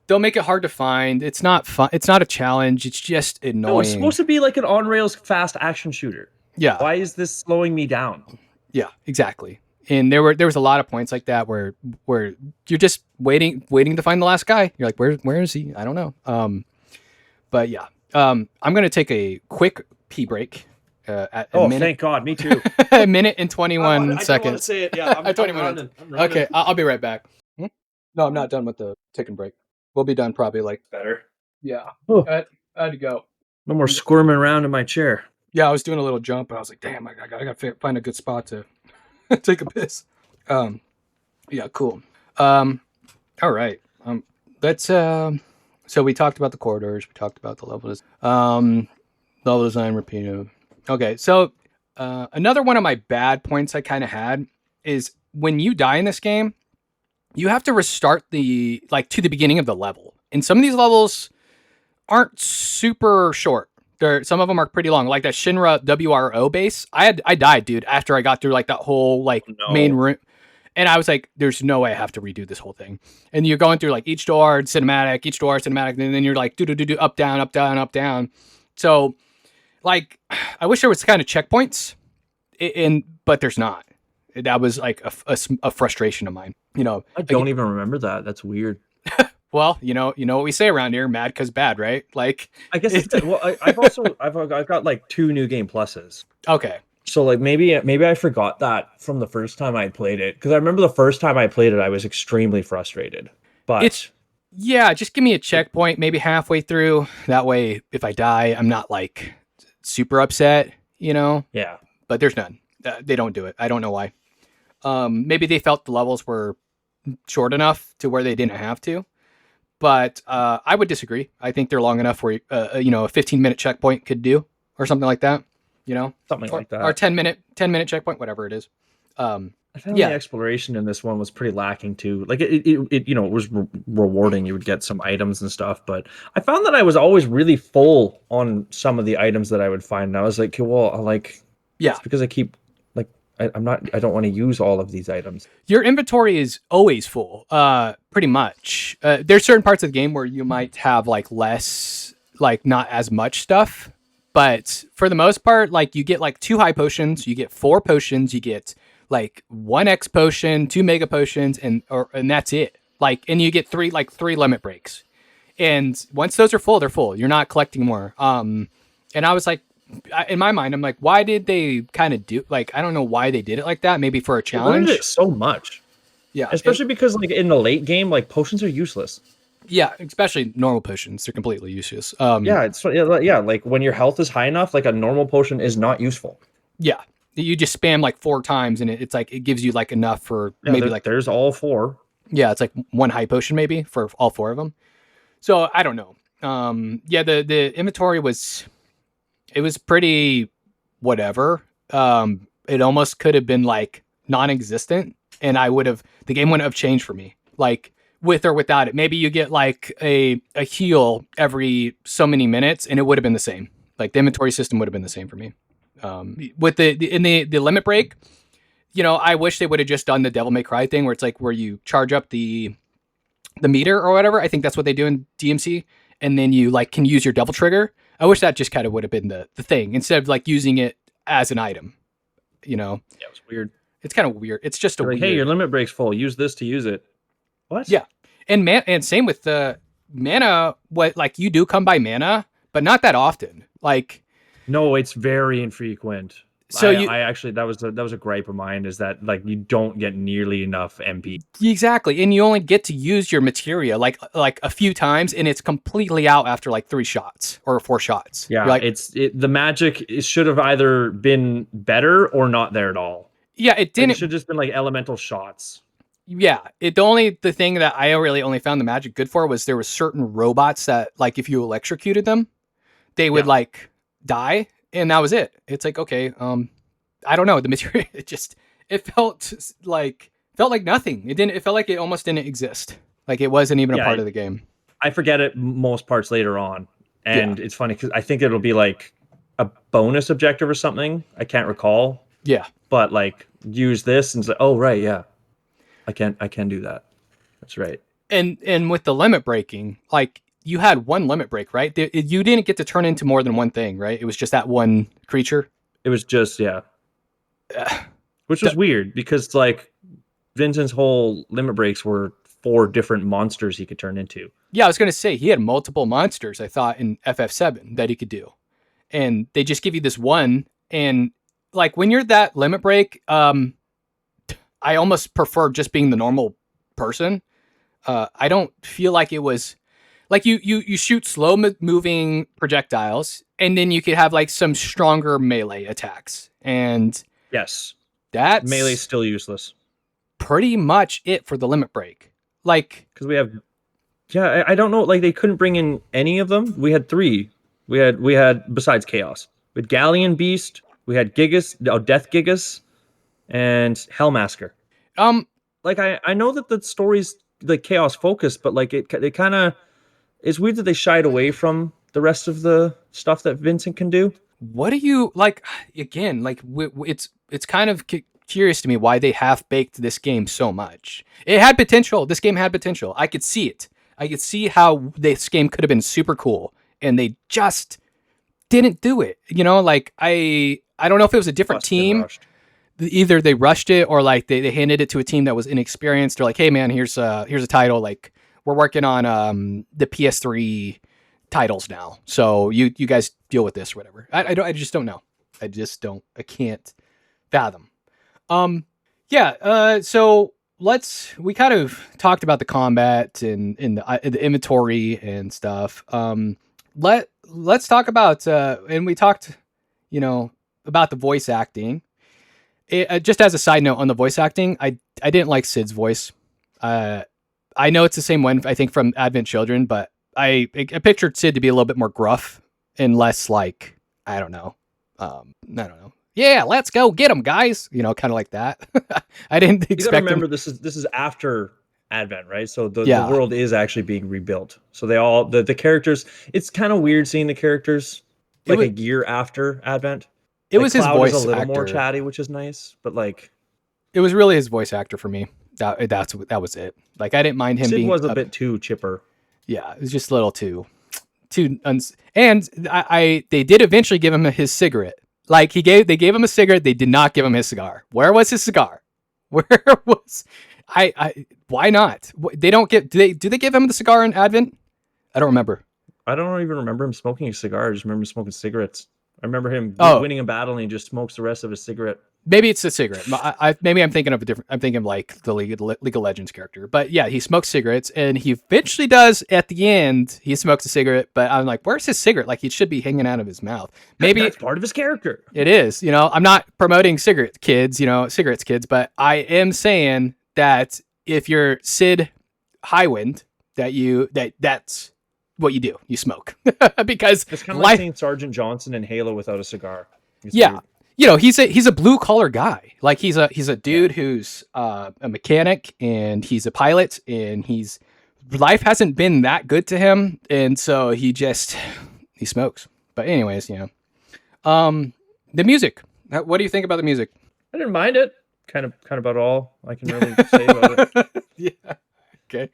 Don't make it hard to find. It's not fun. It's not a challenge. It's just annoying. No, it's supposed to be like an on-rails fast action shooter. Yeah. Why is this slowing me down? Yeah, exactly. And there was a lot of points like that where you're just waiting to find the last guy. You're like, where is he? I don't know. But yeah, I'm gonna take a quick pee break. Thank God, me too. A minute and 21 seconds. I don't want to say it. Yeah, I'm 20 minutes. I'm okay, I'll be right back. No, I'm not done with the taking break. We'll be done probably like better. Yeah, I had to go. No more squirming around in my chair. Yeah, I was doing a little jump, and I was like, damn, I gotta find a good spot to take a piss. Yeah, cool. All right. Let's so we talked about the corridors, we talked about the level design repeated. Okay, so another one of my bad points I kind of had is when you die in this game, you have to restart to the beginning of the level. And some of these levels aren't super short. Some of them are pretty long, like that Shinra WRO base. I died, dude, after I got through like that whole main room, and I was like, "There's no way I have to redo this whole thing." And you're going through like each door cinematic, and then you're like do up down up down up down. So, like, I wish there was kind of checkpoints, but there's not. That was like a frustration of mine. I don't even remember that. That's weird. Well, you know what we say around here, mad 'cause bad, right? Like, I guess I've got like 2 new game pluses. Okay. So like maybe I forgot that from the first time I played it, because I remember the first time I played it I was extremely frustrated. But just give me a checkpoint maybe halfway through. That way, if I die, I'm not like super upset. Yeah. But there's none. They don't do it. I don't know why. Maybe they felt the levels were short enough to where they didn't have to. But I would disagree. I think they're long enough where a 15-minute checkpoint could do, or something like that. Something like that, or 10-minute checkpoint, whatever it is. I found the exploration in this one was pretty lacking too. Like it was rewarding. You would get some items and stuff, but I found that I was always really full on some of the items that I would find. And I was like, well, it's because I keep I don't want to use all of these items. Your inventory is always full, pretty much. There's certain parts of the game where you might have like less, like not as much stuff, but for the most part, like you get like 2 high potions, you get 4 potions, you get like 1 X potion, 2 mega potions, and that's it. Like, and you get 3 limit breaks, and once those are full, they're full. You're not collecting more. And I was like, in my mind, I'm like, why did they kind of do, like, I don't know why they did it like that. Maybe for a challenge. They did it so much. Yeah. Especially because like in the late game, like potions are useless. Yeah, especially normal potions. They're completely useless. Yeah, like when your health is high enough, like a normal potion is not useful. Yeah. You just spam like 4 times and it's like, it gives you like enough for maybe like. There's all 4. Yeah, it's like 1 high potion maybe for all 4 of them. So I don't know. Yeah, the inventory was pretty whatever. It almost could have been like non-existent, and the game wouldn't have changed for me. Like with or without it. Maybe you get like a heal every so many minutes, and it would have been the same. Like the inventory system would have been the same for me. With the limit break, I wish they would have just done the Devil May Cry thing where it's like where you charge up the meter or whatever. I think that's what they do in DMC, and then you like can use your devil trigger. I wish that just kind of would have been the thing instead of like using it as an item. Yeah, it was weird. It's kind of weird. It's just weird. Hey, your limit break's full. Use this to use it. What? Yeah, and same with the mana. What, like, you do come by mana, but not that often. Like, no, it's very infrequent. So I actually that was a gripe of mine, is that like you don't get nearly enough MP. Exactly, and you only get to use your materia like a few times, and it's completely out after like 3 shots or 4 shots. Yeah, like, the magic should have either been better or not there at all. Yeah, it didn't. It should have just been like elemental shots. Yeah, the thing that I really only found the magic good for was there were certain robots that, like, if you electrocuted them, they would like die, and that was it. It's like, okay, I don't know, the material. It felt like nothing. It felt like it almost didn't exist. Like it wasn't even a part of the game. I forget it most parts later on, and it's funny because I think it'll be like a bonus objective or something. I can't recall. Yeah, but like use this and say, oh right, yeah. I can do that. That's right. And with the limit breaking, like you had 1 limit break, right? You didn't get to turn into more than one thing, right? It was just that one creature. It was just which was weird because like Vincent's whole limit breaks were 4 different monsters he could turn into. Yeah, I was gonna say he had multiple monsters. I thought in FF7 that he could do, and they just give you this one. And like when you're that limit break, I almost prefer just being the normal person. I don't feel like it was like you shoot slow moving projectiles, and then you could have like some stronger melee attacks. And yes, that's melee's still useless. Pretty much it for the limit break. Like, because we have, I don't know, like they couldn't bring in any of them. We had 3. We had besides Chaos, we had Galleon Beast, we had Gigas, Death Gigas, and Hellmasker. Like I know that the story's like Chaos focused, but like it kind of, it's weird that they shied away from the rest of the stuff that Vincent can do. What do you like? Again, like it's kind of curious to me why they half baked this game so much. It had potential. This game had potential. I could see it. I could see how this game could have been super cool, and they just didn't do it. Like I don't know if it was a different team. Either they rushed it or like they handed it to a team that was inexperienced. They're like, hey man, here's a title. Like we're working on the PS3 titles now, so you guys deal with this or whatever. I just don't know. I can't fathom. So we kind of talked about the combat and the inventory and stuff. Let's talk about and we talked, about the voice acting. Just as a side note on the voice acting, I didn't like Sid's voice. I know it's the same one, I think, from Advent Children, but I pictured Sid to be a little bit more gruff and less like, I don't know. Yeah, let's go get him, guys. Kind of like that. I didn't expect. You gotta remember, this is after Advent, right? So the world is actually being rebuilt. So they all the characters. It's kind of weird seeing the characters like a year after Advent. It was his Cloud voice is a little actor. more chatty, which is nice, but like It was really his voice actor for me. That was it. Like I didn't mind him Sid being was a bit too chipper. Yeah, it was just a little too and they did eventually give him his cigarette. Like they gave him a cigarette, they did not give him his cigar. Where was his cigar? Where was why not? They don't get do they give him the cigar in Advent? I don't remember. I don't even remember him smoking a cigar. I just remember smoking cigarettes. I remember him winning a battle and he just smokes the rest of his cigarette. Maybe it's a cigarette. Maybe I'm thinking of a different. I'm thinking of like the League of Legends character. But yeah, he smokes cigarettes, and he eventually does at the end. He smokes a cigarette, but I'm like, where's his cigarette? Like he should be hanging out of his mouth. Maybe that's part of his character. It is. I'm not promoting cigarettes, kids. But I am saying that if you're Sid Highwind, that's what you do. You smoke because it's kind of like seeing Sergeant Johnson in Halo without a cigar. Yeah. Weird. He's a blue collar guy. Like he's a dude who's a mechanic and he's a pilot and life hasn't been that good to him. And so he smokes. But anyways, the music, what do you think about the music? I didn't mind it. Kind of about all I can really say about it. Yeah. Okay.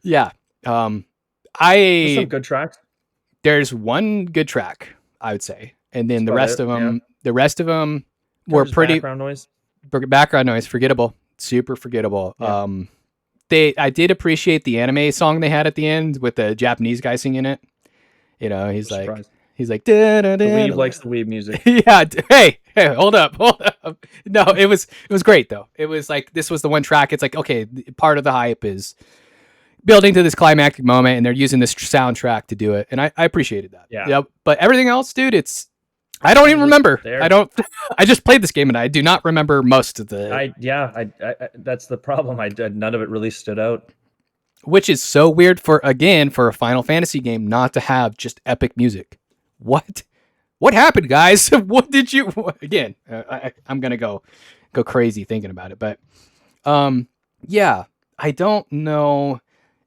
Yeah. There's some good tracks. There's one good track, I would say. And then the rest of them were pretty background noise, forgettable, super forgettable. Yeah. I did appreciate the anime song they had at the end with the Japanese guy singing it. He's like, the weeb likes the weeb music. Yeah. Hey, hold up. No, it was great though. It was like, this was the one track. It's like, okay, part of the hype is building to this climactic moment and they're using this soundtrack to do it. And I appreciated that. Yeah. Yep. But everything else, dude, I don't even remember. I just played this game and I do not remember most of the. I that's the problem. None of it really stood out. Which is so weird for a Final Fantasy game not to have just epic music. What happened, guys? What did you again? I'm gonna go crazy thinking about it, but yeah, I don't know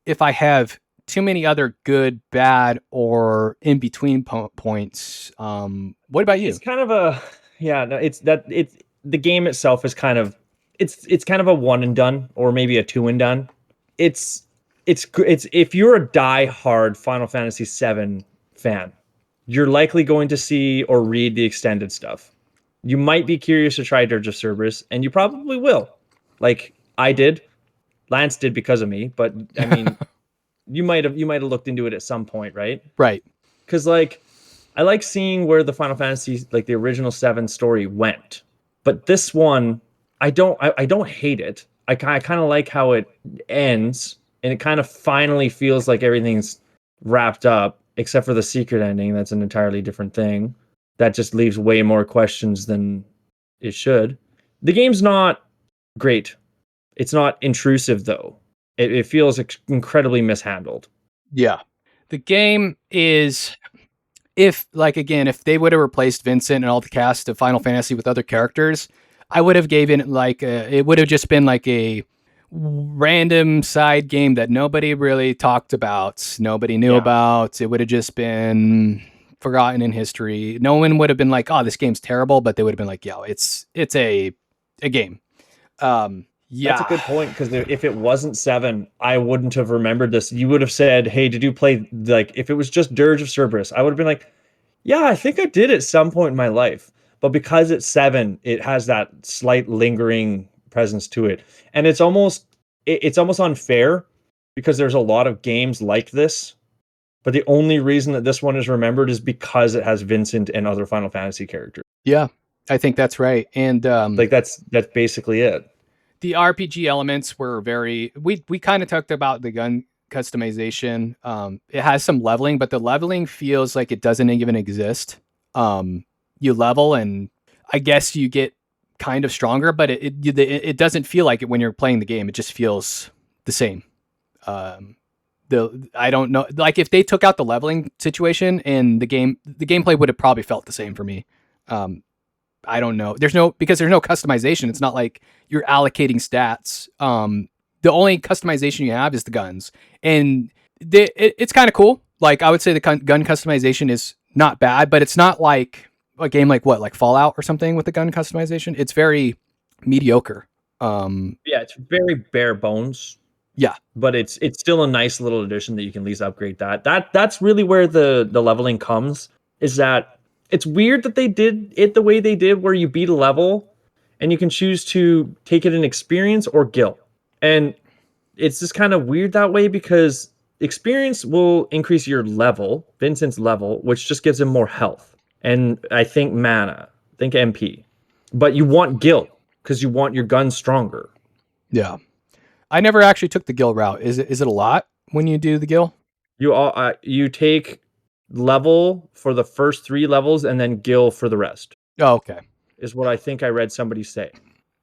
if I have too many other good, bad, or in between points. What about you? It's kind of the game itself is kind of it's kind of a one and done or maybe a two and done. It's if you're a die-hard Final Fantasy VII fan, you're likely going to see or read the extended stuff. You might be curious to try Dirge of Cerberus, and you probably will. Like I did, Lance did because of me, but I mean. You might have looked into it at some point, right? Right. Because I like seeing where the Final Fantasy, like the original 7 story went, but this one, I don't hate it. I kind of like how it ends, and it kind of finally feels like everything's wrapped up, except for the secret ending. That's an entirely different thing. That just leaves way more questions than it should. The game's not great. It's not intrusive though. It feels incredibly mishandled. Yeah. The game is, if they would have replaced Vincent and all the cast of Final Fantasy with other characters, I would have given it it would have just been like a random side game that nobody really talked about, nobody knew about. It would have just been forgotten in history. No one would have been like, oh, this game's terrible, but they would have been like, yo, it's a game. Yeah, that's a good point, because if it wasn't 7, I wouldn't have remembered this. You would have said, hey, did you play, if it was just Dirge of Cerberus, I would have been like, yeah, I think I did at some point in my life. But because it's 7, it has that slight lingering presence to it. And it's almost unfair, because there's a lot of games like this, but the only reason that this one is remembered is because it has Vincent and other Final Fantasy characters. Yeah, I think that's right. And that's basically it. The RPG elements were we kind of talked about the gun customization. It has some leveling, but the leveling feels like it doesn't even exist. You level and I guess you get kind of stronger, but it doesn't feel like it when you're playing the game. It just feels the same. I don't know, like if they took out the leveling situation in the gameplay would have probably felt the same for me. I don't know. Because there's no customization. It's not like you're allocating stats. The only customization you have is the guns, and it's kind of cool. Like I would say the gun customization is not bad, but it's not like, a game like what, like Fallout or something with the gun customization. It's very mediocre. Yeah, it's very bare bones. Yeah, but it's still a nice little addition that you can at least upgrade that. That's really where the leveling comes, is that it's weird that they did it the way they did, where you beat a level and you can choose to take it in experience or guilt. And it's just kind of weird that way, because experience will increase your level, Vincent's level, which just gives him more health. And I think mana, think MP. But you want guilt because you want your gun stronger. yeah. I never actually took the Gil route. Is it a lot when you do the Gil? You take level for the first 3 levels and then Gil for the rest. Oh, okay. Is what I think I read somebody say.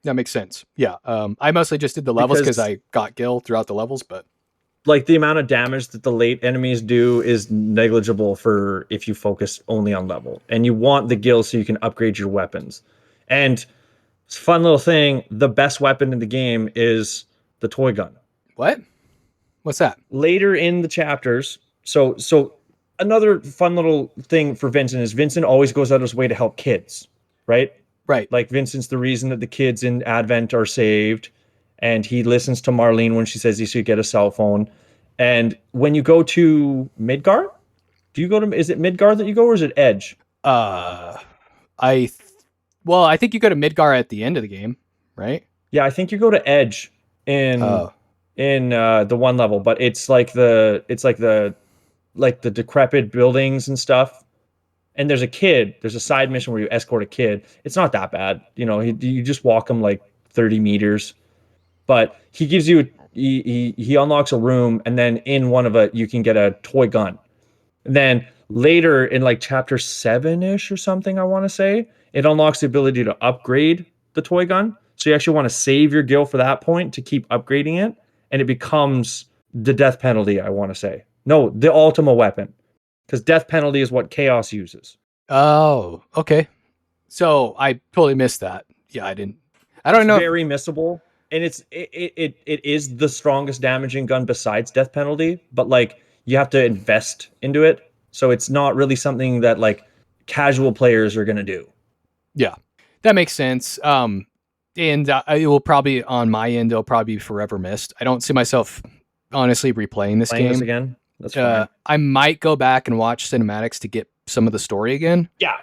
That makes sense. Yeah. I mostly just did the levels because I got Gil throughout the levels, but like the amount of damage that the late enemies do is negligible for if you focus only on level. And you want the Gil so you can upgrade your weapons. And it's a fun little thing, the best weapon in the game is the toy gun. What? What's that? Later in the chapters, so another fun little thing for Vincent is Vincent always goes out of his way to help kids, right? Right. Like Vincent's the reason that the kids in Advent are saved, and he listens to Marlene when she says he should get a cell phone. And when you go to Midgar, is it Midgar that you go, or is it Edge? I think you go to Midgar at the end of the game, right? Yeah, I think you go to Edge in the one level, but it's like the decrepit buildings and stuff. And there's a side mission where you escort a kid. It's not that bad, you just walk him like 30 meters, but he gives you he unlocks a room, and then in one of it you can get a toy gun. And then later in like chapter 7ish or something, I want to say, it unlocks the ability to upgrade the toy gun. So you actually want to save your Gil for that point to keep upgrading it, and it becomes the death penalty, I want to say. No, the Ultima weapon, because death penalty is what Chaos uses. Oh, okay. So I totally missed that. Yeah, I don't know. Very missable, and it is the strongest damaging gun besides death penalty, but like you have to invest into it, so it's not really something that like casual players are going to do. Yeah, that makes sense. And it will probably, on my end, it'll probably be forever missed. I don't see myself honestly replaying this game again. That's fine. I might go back and watch cinematics to get some of the story again. Yeah.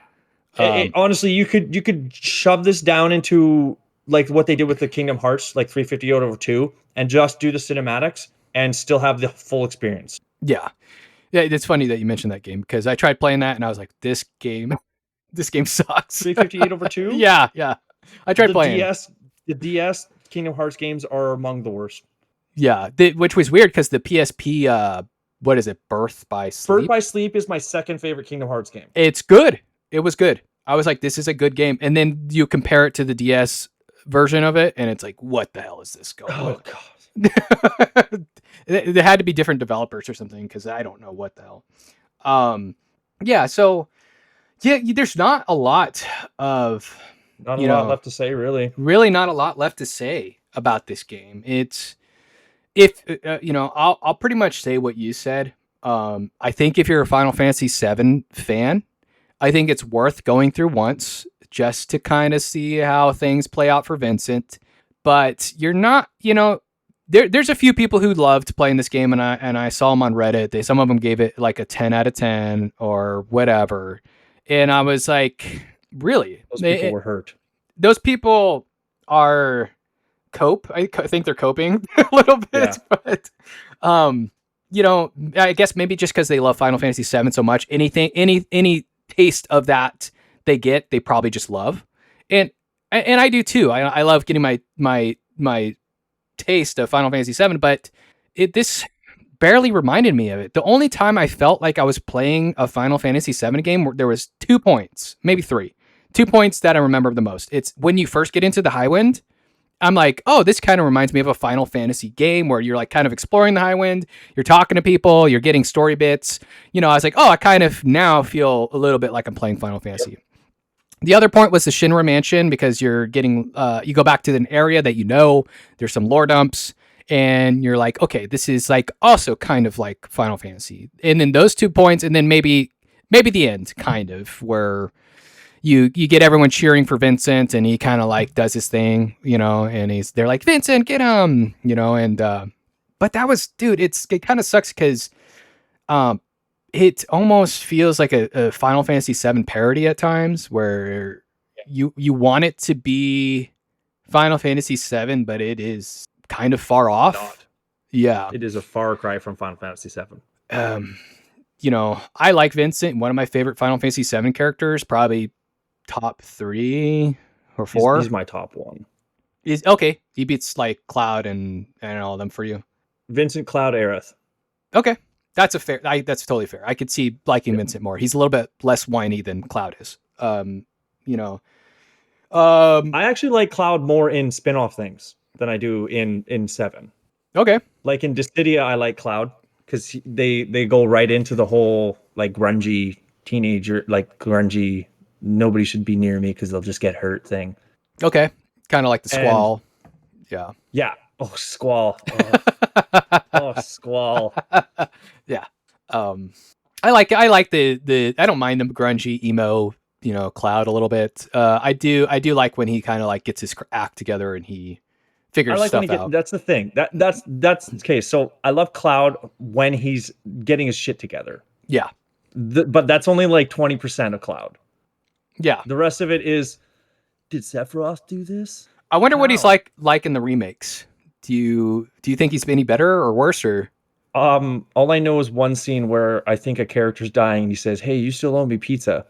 Honestly, you could shove this down into like what they did with the Kingdom Hearts, like 358/2, and just do the cinematics and still have the full experience. Yeah. Yeah, it's funny that you mentioned that game, because I tried playing that and I was like, this game sucks. 358/2? Yeah. I tried playing. The DS Kingdom Hearts games are among the worst. Yeah, which was weird because the PSP, what is it, Birth by Sleep? Birth by Sleep is my second favorite Kingdom Hearts game. It's good. It was good. I was like, this is a good game. And then you compare it to the DS version of it, and it's like, what the hell is this going on? Oh, God. There had to be different developers or something, because I don't know what the hell. Yeah, so, yeah, there's not a lot of... Not a lot left to say, really. Really not a lot left to say about this game. I'll pretty much say what you said. I think if you're a Final Fantasy VII fan, I think it's worth going through once just to kind of see how things play out for Vincent. But you're not, there's a few people who loved playing this game, and I saw them on Reddit. Some of them gave it like a 10 out of 10 or whatever. And I was like, really? Those people were hurt. Those people are I think they're coping a little bit, yeah. But I guess maybe just because they love Final Fantasy VII so much, any taste of that they get, they probably just love, and I do too. I love getting my taste of Final Fantasy VII, but this barely reminded me of it. The only time I felt like I was playing a Final Fantasy VII game, where there was 2 points, maybe 3. 2 points that I remember the most. It's when you first get into the Highwind. I'm like, oh, this kind of reminds me of a Final Fantasy game where you're like kind of exploring the Highwind, you're talking to people, you're getting story bits. I was like, oh, I kind of now feel a little bit like I'm playing Final Fantasy. Yep. The other point was the Shinra Mansion, because you're getting, you go back to an area that there's some lore dumps, and you're like, okay, this is like also kind of like Final Fantasy. And then those 2 points, and then maybe the end, kind of, where you get everyone cheering for Vincent, and he kind of like does his thing, and they're like, Vincent, get him, and but that was, dude, it kind of sucks because it almost feels like a Final Fantasy VII parody at times, where you want it to be Final Fantasy VII, but it is kind of far off. Not. Yeah, it is a far cry from Final Fantasy VII. I like Vincent. One of my favorite Final Fantasy VII characters, probably top 3 or 4. He's my top one. Is okay. He beats like Cloud and all of them for you. Vincent, Cloud, Aerith. Okay, that's totally fair. I could see liking Vincent more. He's a little bit less whiny than Cloud is. I actually like Cloud more in spin-off things than I do in 7. Okay. Like in Dissidia, I like Cloud because they go right into the whole like grungy teenager, like grungy, nobody should be near me because they'll just get hurt thing. Okay. Kind of like the Squall. Yeah. Yeah. Oh, Squall. Oh, Squall. Yeah. I like the I don't mind the grungy emo, Cloud a little bit. I do like when he kind of like gets his act together and he figures stuff out. That's the thing. That's the case. So I love Cloud when he's getting his shit together. Yeah. But that's only like 20% of Cloud. Yeah. The rest of it is, did Sephiroth do this? I wonder what he's like in the remakes. Do you think he's any better or worse, or? All I know is one scene where I think a character's dying and he says, "Hey, you still owe me pizza."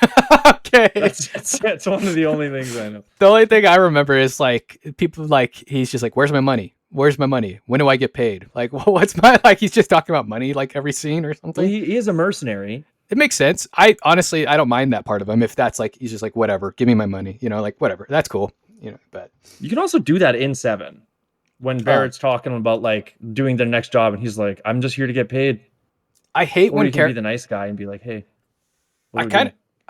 Okay. That's one of the only things I know. The only thing I remember is like people like he's just like, "Where's my money? Where's my money? When do I get paid?" Like, what's my like? He's just talking about money like every scene or something. Well, he is a mercenary. It makes sense. I honestly don't mind that part of him. If that's like he's just like, whatever, give me my money. Like whatever, that's cool. But you can also do that in 7 when Barrett's talking about like doing their next job and he's like, "I'm just here to get paid." I hate when you can be the nice guy and be like, "Hey." I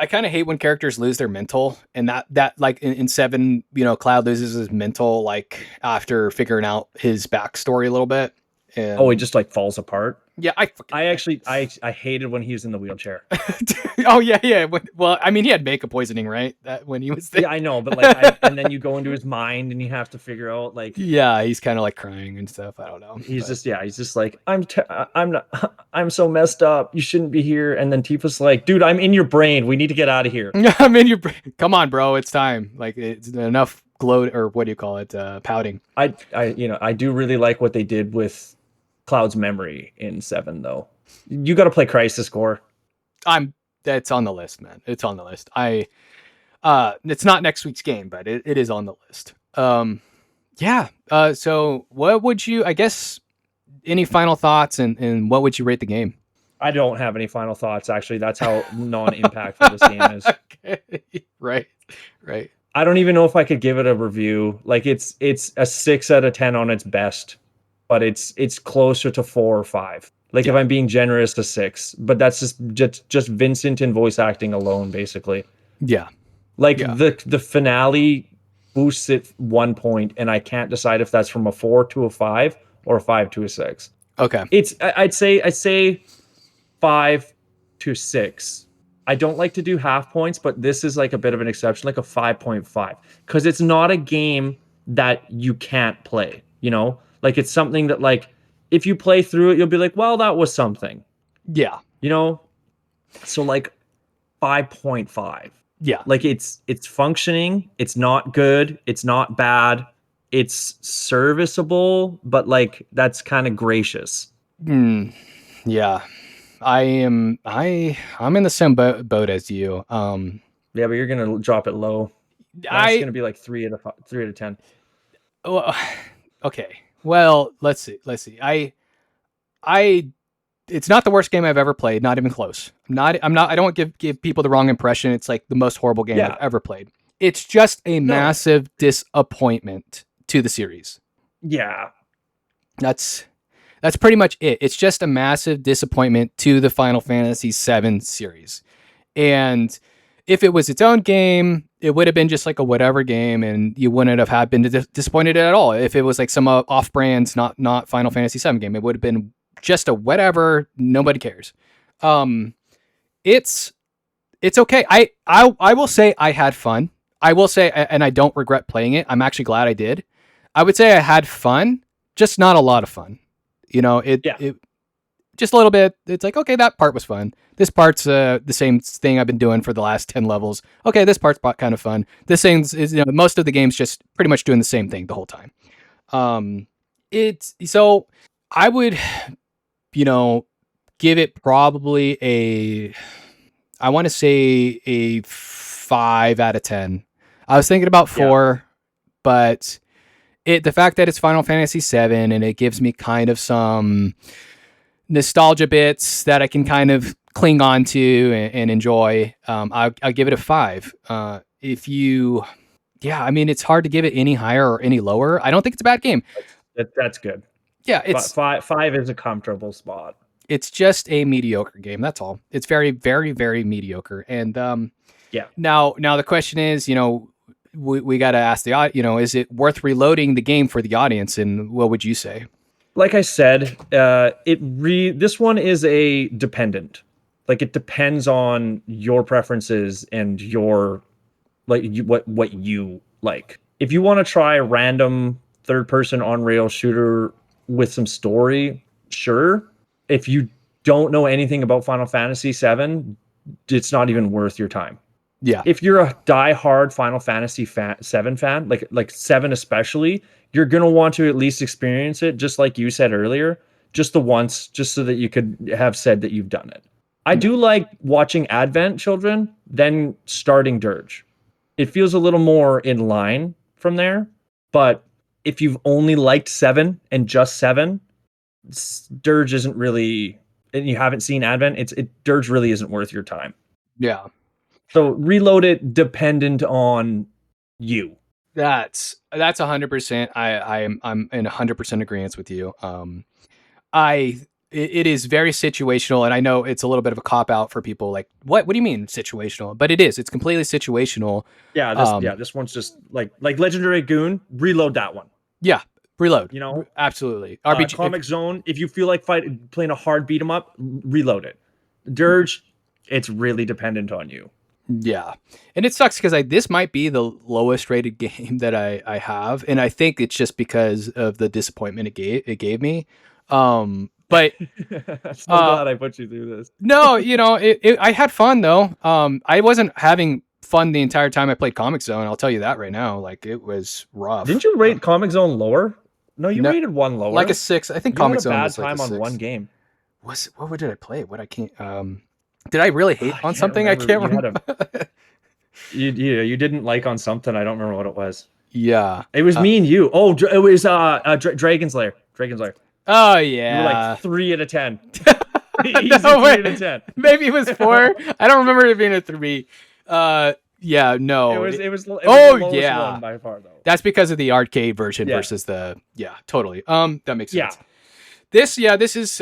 kind of hate when characters lose their mental, and that like in 7, Cloud loses his mental like after figuring out his backstory a little bit. And he just like falls apart. Yeah, I hated when he was in the wheelchair. Oh yeah. Well, I mean, he had makeup poisoning, right? That when he was there. Yeah, I know, but like, and then you go into his mind and you have to figure out like. Yeah, he's kind of like crying and stuff. I don't know. He's just like, I'm so messed up. You shouldn't be here. And then Tifa's like, "Dude, I'm in your brain. We need to get out of here." I'm in your brain. Come on, bro. It's time. Like it's enough gloat, or what do you call it? Pouting. I do really like what they did with Cloud's memory in 7 though. You got to play Crisis Core. That's on the list, man. It's on the list. It's not next week's game, but it is on the list. Yeah. So what would you, I guess, any final thoughts and what would you rate the game? I don't have any final thoughts, actually. That's how non-impactful this game is. Okay. Right. I don't even know if I could give it a review. Like it's a 6 out of 10 on its best, but it's closer to 4 or 5. Like if I'm being generous, to 6. But that's just Vincent and voice acting alone, basically. Yeah. Like the finale boosts it 1 point, and I can't decide if that's from a 4 to a 5 or a 5 to a 6. Okay. I'd say 5 to 6. I don't like to do half points, but this is like a bit of an exception, like a 5.5, because it's not a game that you can't play. Like it's something that like if you play through it, you'll be like, well, that was something. Yeah. So like 5.5. Yeah. Like it's functioning. It's not good. It's not bad. It's serviceable, but like that's kind of gracious. Yeah. I'm in the same boat as you. Yeah, but you're gonna drop it low. It's gonna be like 3 out of 10. Well, okay. Well, let's see. It's not the worst game I've ever played. Not even close. I don't give people the wrong impression. It's like the most horrible game I've ever played. It's just a massive disappointment to the series. Yeah. That's pretty much it. It's just a massive disappointment to the Final Fantasy VII series. And if it was its own game, it would have been just like a whatever game, and you wouldn't have been disappointed at all. If it was like some off-brands, not Final Fantasy VII game, it would have been just a whatever. Nobody cares. It's It's okay. I will say I had fun. I will say, and I don't regret playing it. I'm actually glad I did. I would say I had fun, just not a lot of fun. It just a little bit. It's like, okay, that part was fun. This part's the same thing I've been doing for the last 10 levels. Okay, this part's kind of fun. This thing's is most of the game's just pretty much doing the same thing the whole time. It's so I would, give it probably I want to say a 5 out of 10. I was thinking about 4, but the fact that it's Final Fantasy VII and it gives me kind of some nostalgia bits that I can kind of cling on to and enjoy. I'll give it a 5. It's hard to give it any higher or any lower. I don't think it's a bad game. That's good. Yeah, it's 5 is a comfortable spot. It's just a mediocre game. That's all. It's very, very, very mediocre. And now the question is, we got to ask is it worth reloading the game for the audience? And what would you say? Like I said, this one is a dependent. Like, it depends on your preferences and your what you like. If you want to try a random third-person on-rail shooter with some story, sure. If you don't know anything about Final Fantasy VII, it's not even worth your time. Yeah. If you're a die-hard Final Fantasy VII fan, like 7 especially, you're going to want to at least experience it, just like you said earlier, just the once, just so that you could have said that you've done it. I do like watching Advent Children, then starting Dirge. It feels a little more in line from there, but if you've only liked 7 and just 7, Dirge isn't really, and you haven't seen Advent, Dirge really isn't worth your time. Yeah. So reload it dependent on you. That's 100%. I'm in 100% agreement with you. It is very situational, and I know it's a little bit of a cop out for people. Like, what do you mean situational? But it is. It's completely situational. Yeah. This one's just like Legendary Goon. Reload that one. Yeah. Reload. Absolutely. RPG Comic Zone. If you feel like playing a hard beat 'em up, reload it. Dirge, it's really dependent on you. Yeah, and it sucks because this might be the lowest rated game that I have, and I think it's just because of the disappointment it gave me. But I'm so glad I put you through this. No, I had fun though. I wasn't having fun the entire time I played Comic Zone. I'll tell you that right now. Like, it was rough. Didn't you rate Comic Zone lower? No, you rated 1 lower. Like a 6. I think Comic Zone was like a bad time on 1 game. What did I play? What I can't. Did I really hate on something? I can't remember. You didn't like on something. I don't remember what it was. Yeah, it was me and you. Oh, it was Dragon's Lair. Dragon's Lair. Oh yeah, you were like 3 out of 10. Easy 3 out of 10. Maybe it was 4. I don't remember it being a 3. Yeah, no. It was the lowest one by far, though. That's because of the arcade version versus the totally. That makes sense. Yeah. This is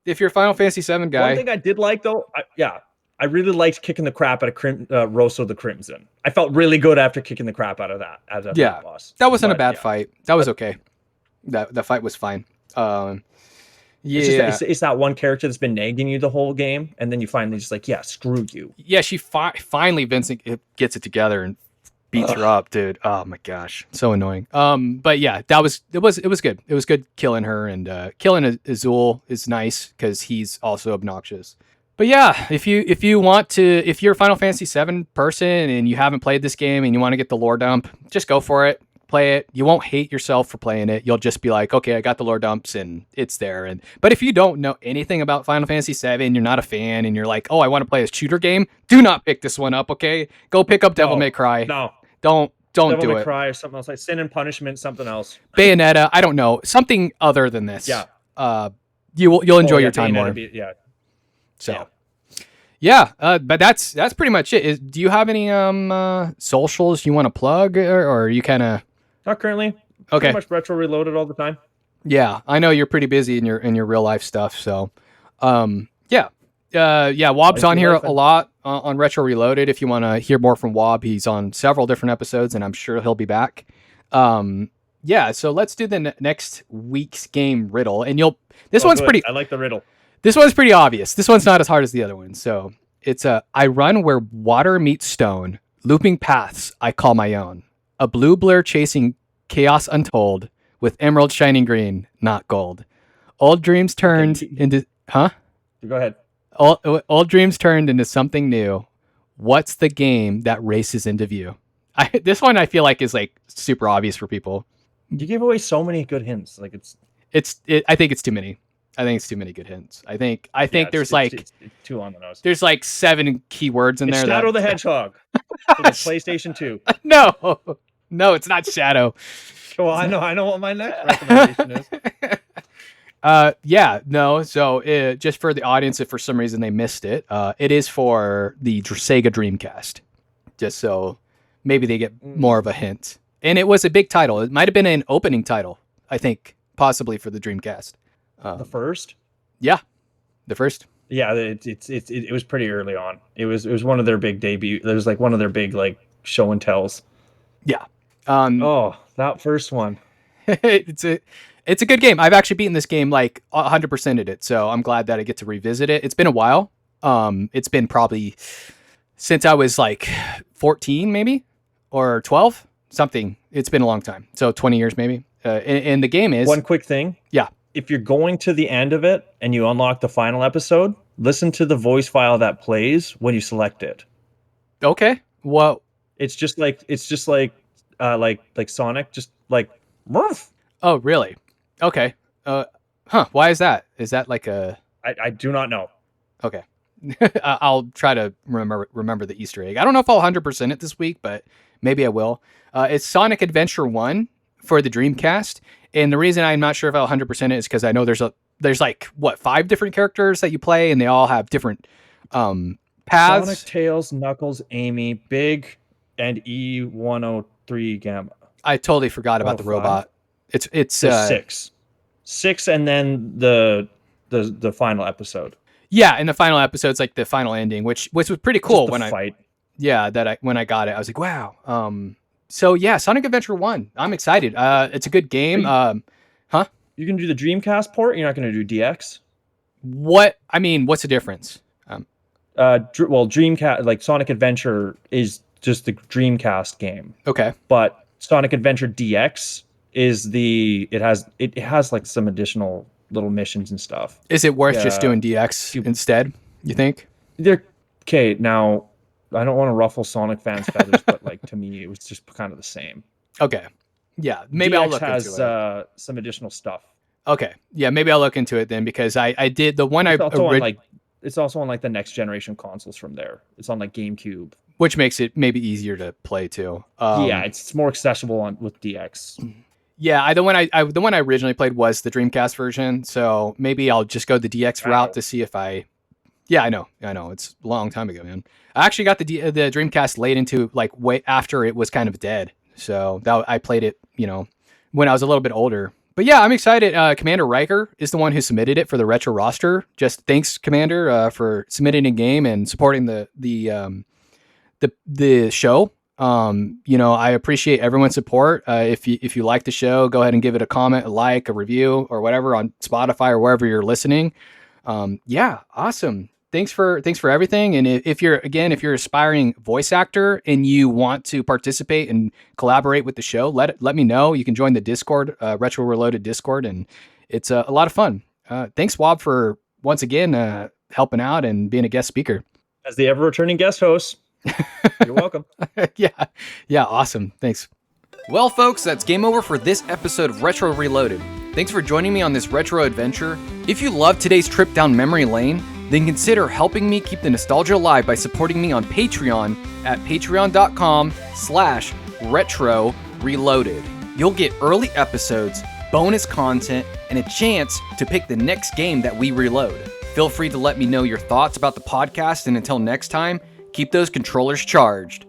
if you're a Final Fantasy VII guy. One thing I did like though, I really liked kicking the crap out of Rosso the Crimson. I felt really good after kicking the crap out of that boss. That wasn't a bad fight. That was okay. The fight was fine. It's that one character that's been nagging you the whole game, and then you finally just like, screw you. Yeah, she finally Vincent gets it together and beats her up, dude. Oh my gosh, so annoying. But yeah, it was good. It was good killing her, and killing Azul is nice because he's also obnoxious. But yeah, if you're a Final Fantasy VII person and you haven't played this game and you want to get the lore dump, just go for it. Play it. You won't hate yourself for playing it. You'll just be like, okay, I got the lore dumps and it's there. But if you don't know anything about Final Fantasy VII, you're not a fan, and you're like, oh, I want to play a shooter game, do not pick this one up. Okay, go pick up Devil May Cry. No, don't Devil do May it. Cry or something else like Sin and Punishment, something else. Bayonetta. I don't know, something other than this. Yeah. You'll enjoy your time more. But that's pretty much it. Do you have any socials you want to plug, or are you kind of? Not currently. Okay. Pretty much retro reloaded all the time. Yeah, I know you're pretty busy in your real life stuff. So, Wob's on here a lot on Retro Reloaded. If you want to hear more from Wob, he's on several different episodes, and I'm sure he'll be back. So let's do the next week's game riddle, and this one's good. pretty. I like the riddle. This one's pretty obvious. This one's not as hard as the other one. So I run where water meets stone, looping paths I call my own. A blue blur chasing chaos untold, with emerald shining green, not gold. Old dreams turned into... Huh? Go ahead. Old dreams turned into something new. What's the game that races into view? This one I feel like is like super obvious for people. You gave away so many good hints. Like I think it's too many. I think it's too many good hints. I think there's it's too on the nose. There's like 7 keywords in there. Shadow the Hedgehog for the PlayStation 2. No, it's not Shadow. Well, I know what my next recommendation is. So just for the audience, if for some reason they missed it, it is for the Sega Dreamcast. Just so maybe they get more of a hint. And it was a big title. It might have been an opening title, I think, possibly for the Dreamcast. The first? Yeah, the first. Yeah, it was pretty early on. It was one of their big debut. It was like one of their big like show and tells. Yeah. That first one. It's a good game. I've actually beaten this game like 100%ed it, so I'm glad that I get to revisit it. It's been a while. It's been probably since I was like 14 maybe or 12, something. It's been a long time. So 20 years maybe. And the game is... One quick thing. Yeah. If you're going to the end of it and you unlock the final episode, listen to the voice file that plays when you select it. Okay. Well, it's just like Sonic, just like Murph. Oh, really? Okay. Why is that? Is that like a... I do not know. Okay. I'll try to remember the Easter egg. I don't know if I'll 100% it this week, but maybe I will. It's Sonic Adventure 1 for the Dreamcast. And the reason I'm not sure if I'll 100% it is because I know there's like, 5 different characters that you play, and they all have different paths. Sonic, Tails, Knuckles, Amy, Big, and E103 Gamma. I totally forgot about the robot. It's 6, and then the final episode. Yeah, and the final episode's like the final ending, which was pretty cool when fight. When I got it, I was like, wow. So yeah, Sonic Adventure 1. I'm excited. It's a good game. You can do the Dreamcast port. You're not going to do DX. What's the difference? Dreamcast, like Sonic Adventure is just the Dreamcast game. Okay. But Sonic Adventure DX is it has like some additional little missions and stuff. Is it worth just doing DX instead, you think? Okay, now I don't want to ruffle Sonic fans' feathers, but like to me it was just kind of the same. Okay. Yeah, maybe DX I'll look has into it. Some additional stuff. Okay. Yeah, maybe I'll look into it then, because I did the one it's also on like the next generation consoles from there. It's on like GameCube, which makes it maybe easier to play too. It's more accessible with DX. Yeah, the one I originally played was the Dreamcast version, so maybe I'll just go the DX route to see if I. Yeah, I know, it's a long time ago, man. I actually got the Dreamcast late into like way after it was kind of dead, so I played it, when I was a little bit older. But yeah, I'm excited. Commander Riker is the one who submitted it for the retro roster. Just thanks, Commander, for submitting a game and supporting the show. I appreciate everyone's support. If you like the show, go ahead and give it a comment, a like, a review, or whatever on Spotify or wherever you're listening. Awesome. Thanks for everything. And if you're an aspiring voice actor and you want to participate and collaborate with the show, let me know. You can join the Discord, Retro Reloaded Discord, and it's a lot of fun. Thanks, Wob, for once again helping out and being a guest speaker. As the ever-returning guest host. You're welcome. Yeah, awesome. Thanks. Well, folks, that's game over for this episode of Retro Reloaded. Thanks for joining me on this retro adventure. If you loved today's trip down memory lane, then consider helping me keep the nostalgia alive by supporting me on Patreon at patreon.com/retro reloaded. You'll get early episodes, bonus content, and a chance to pick the next game that we reload. Feel free to let me know your thoughts about the podcast, and until next time, keep those controllers charged.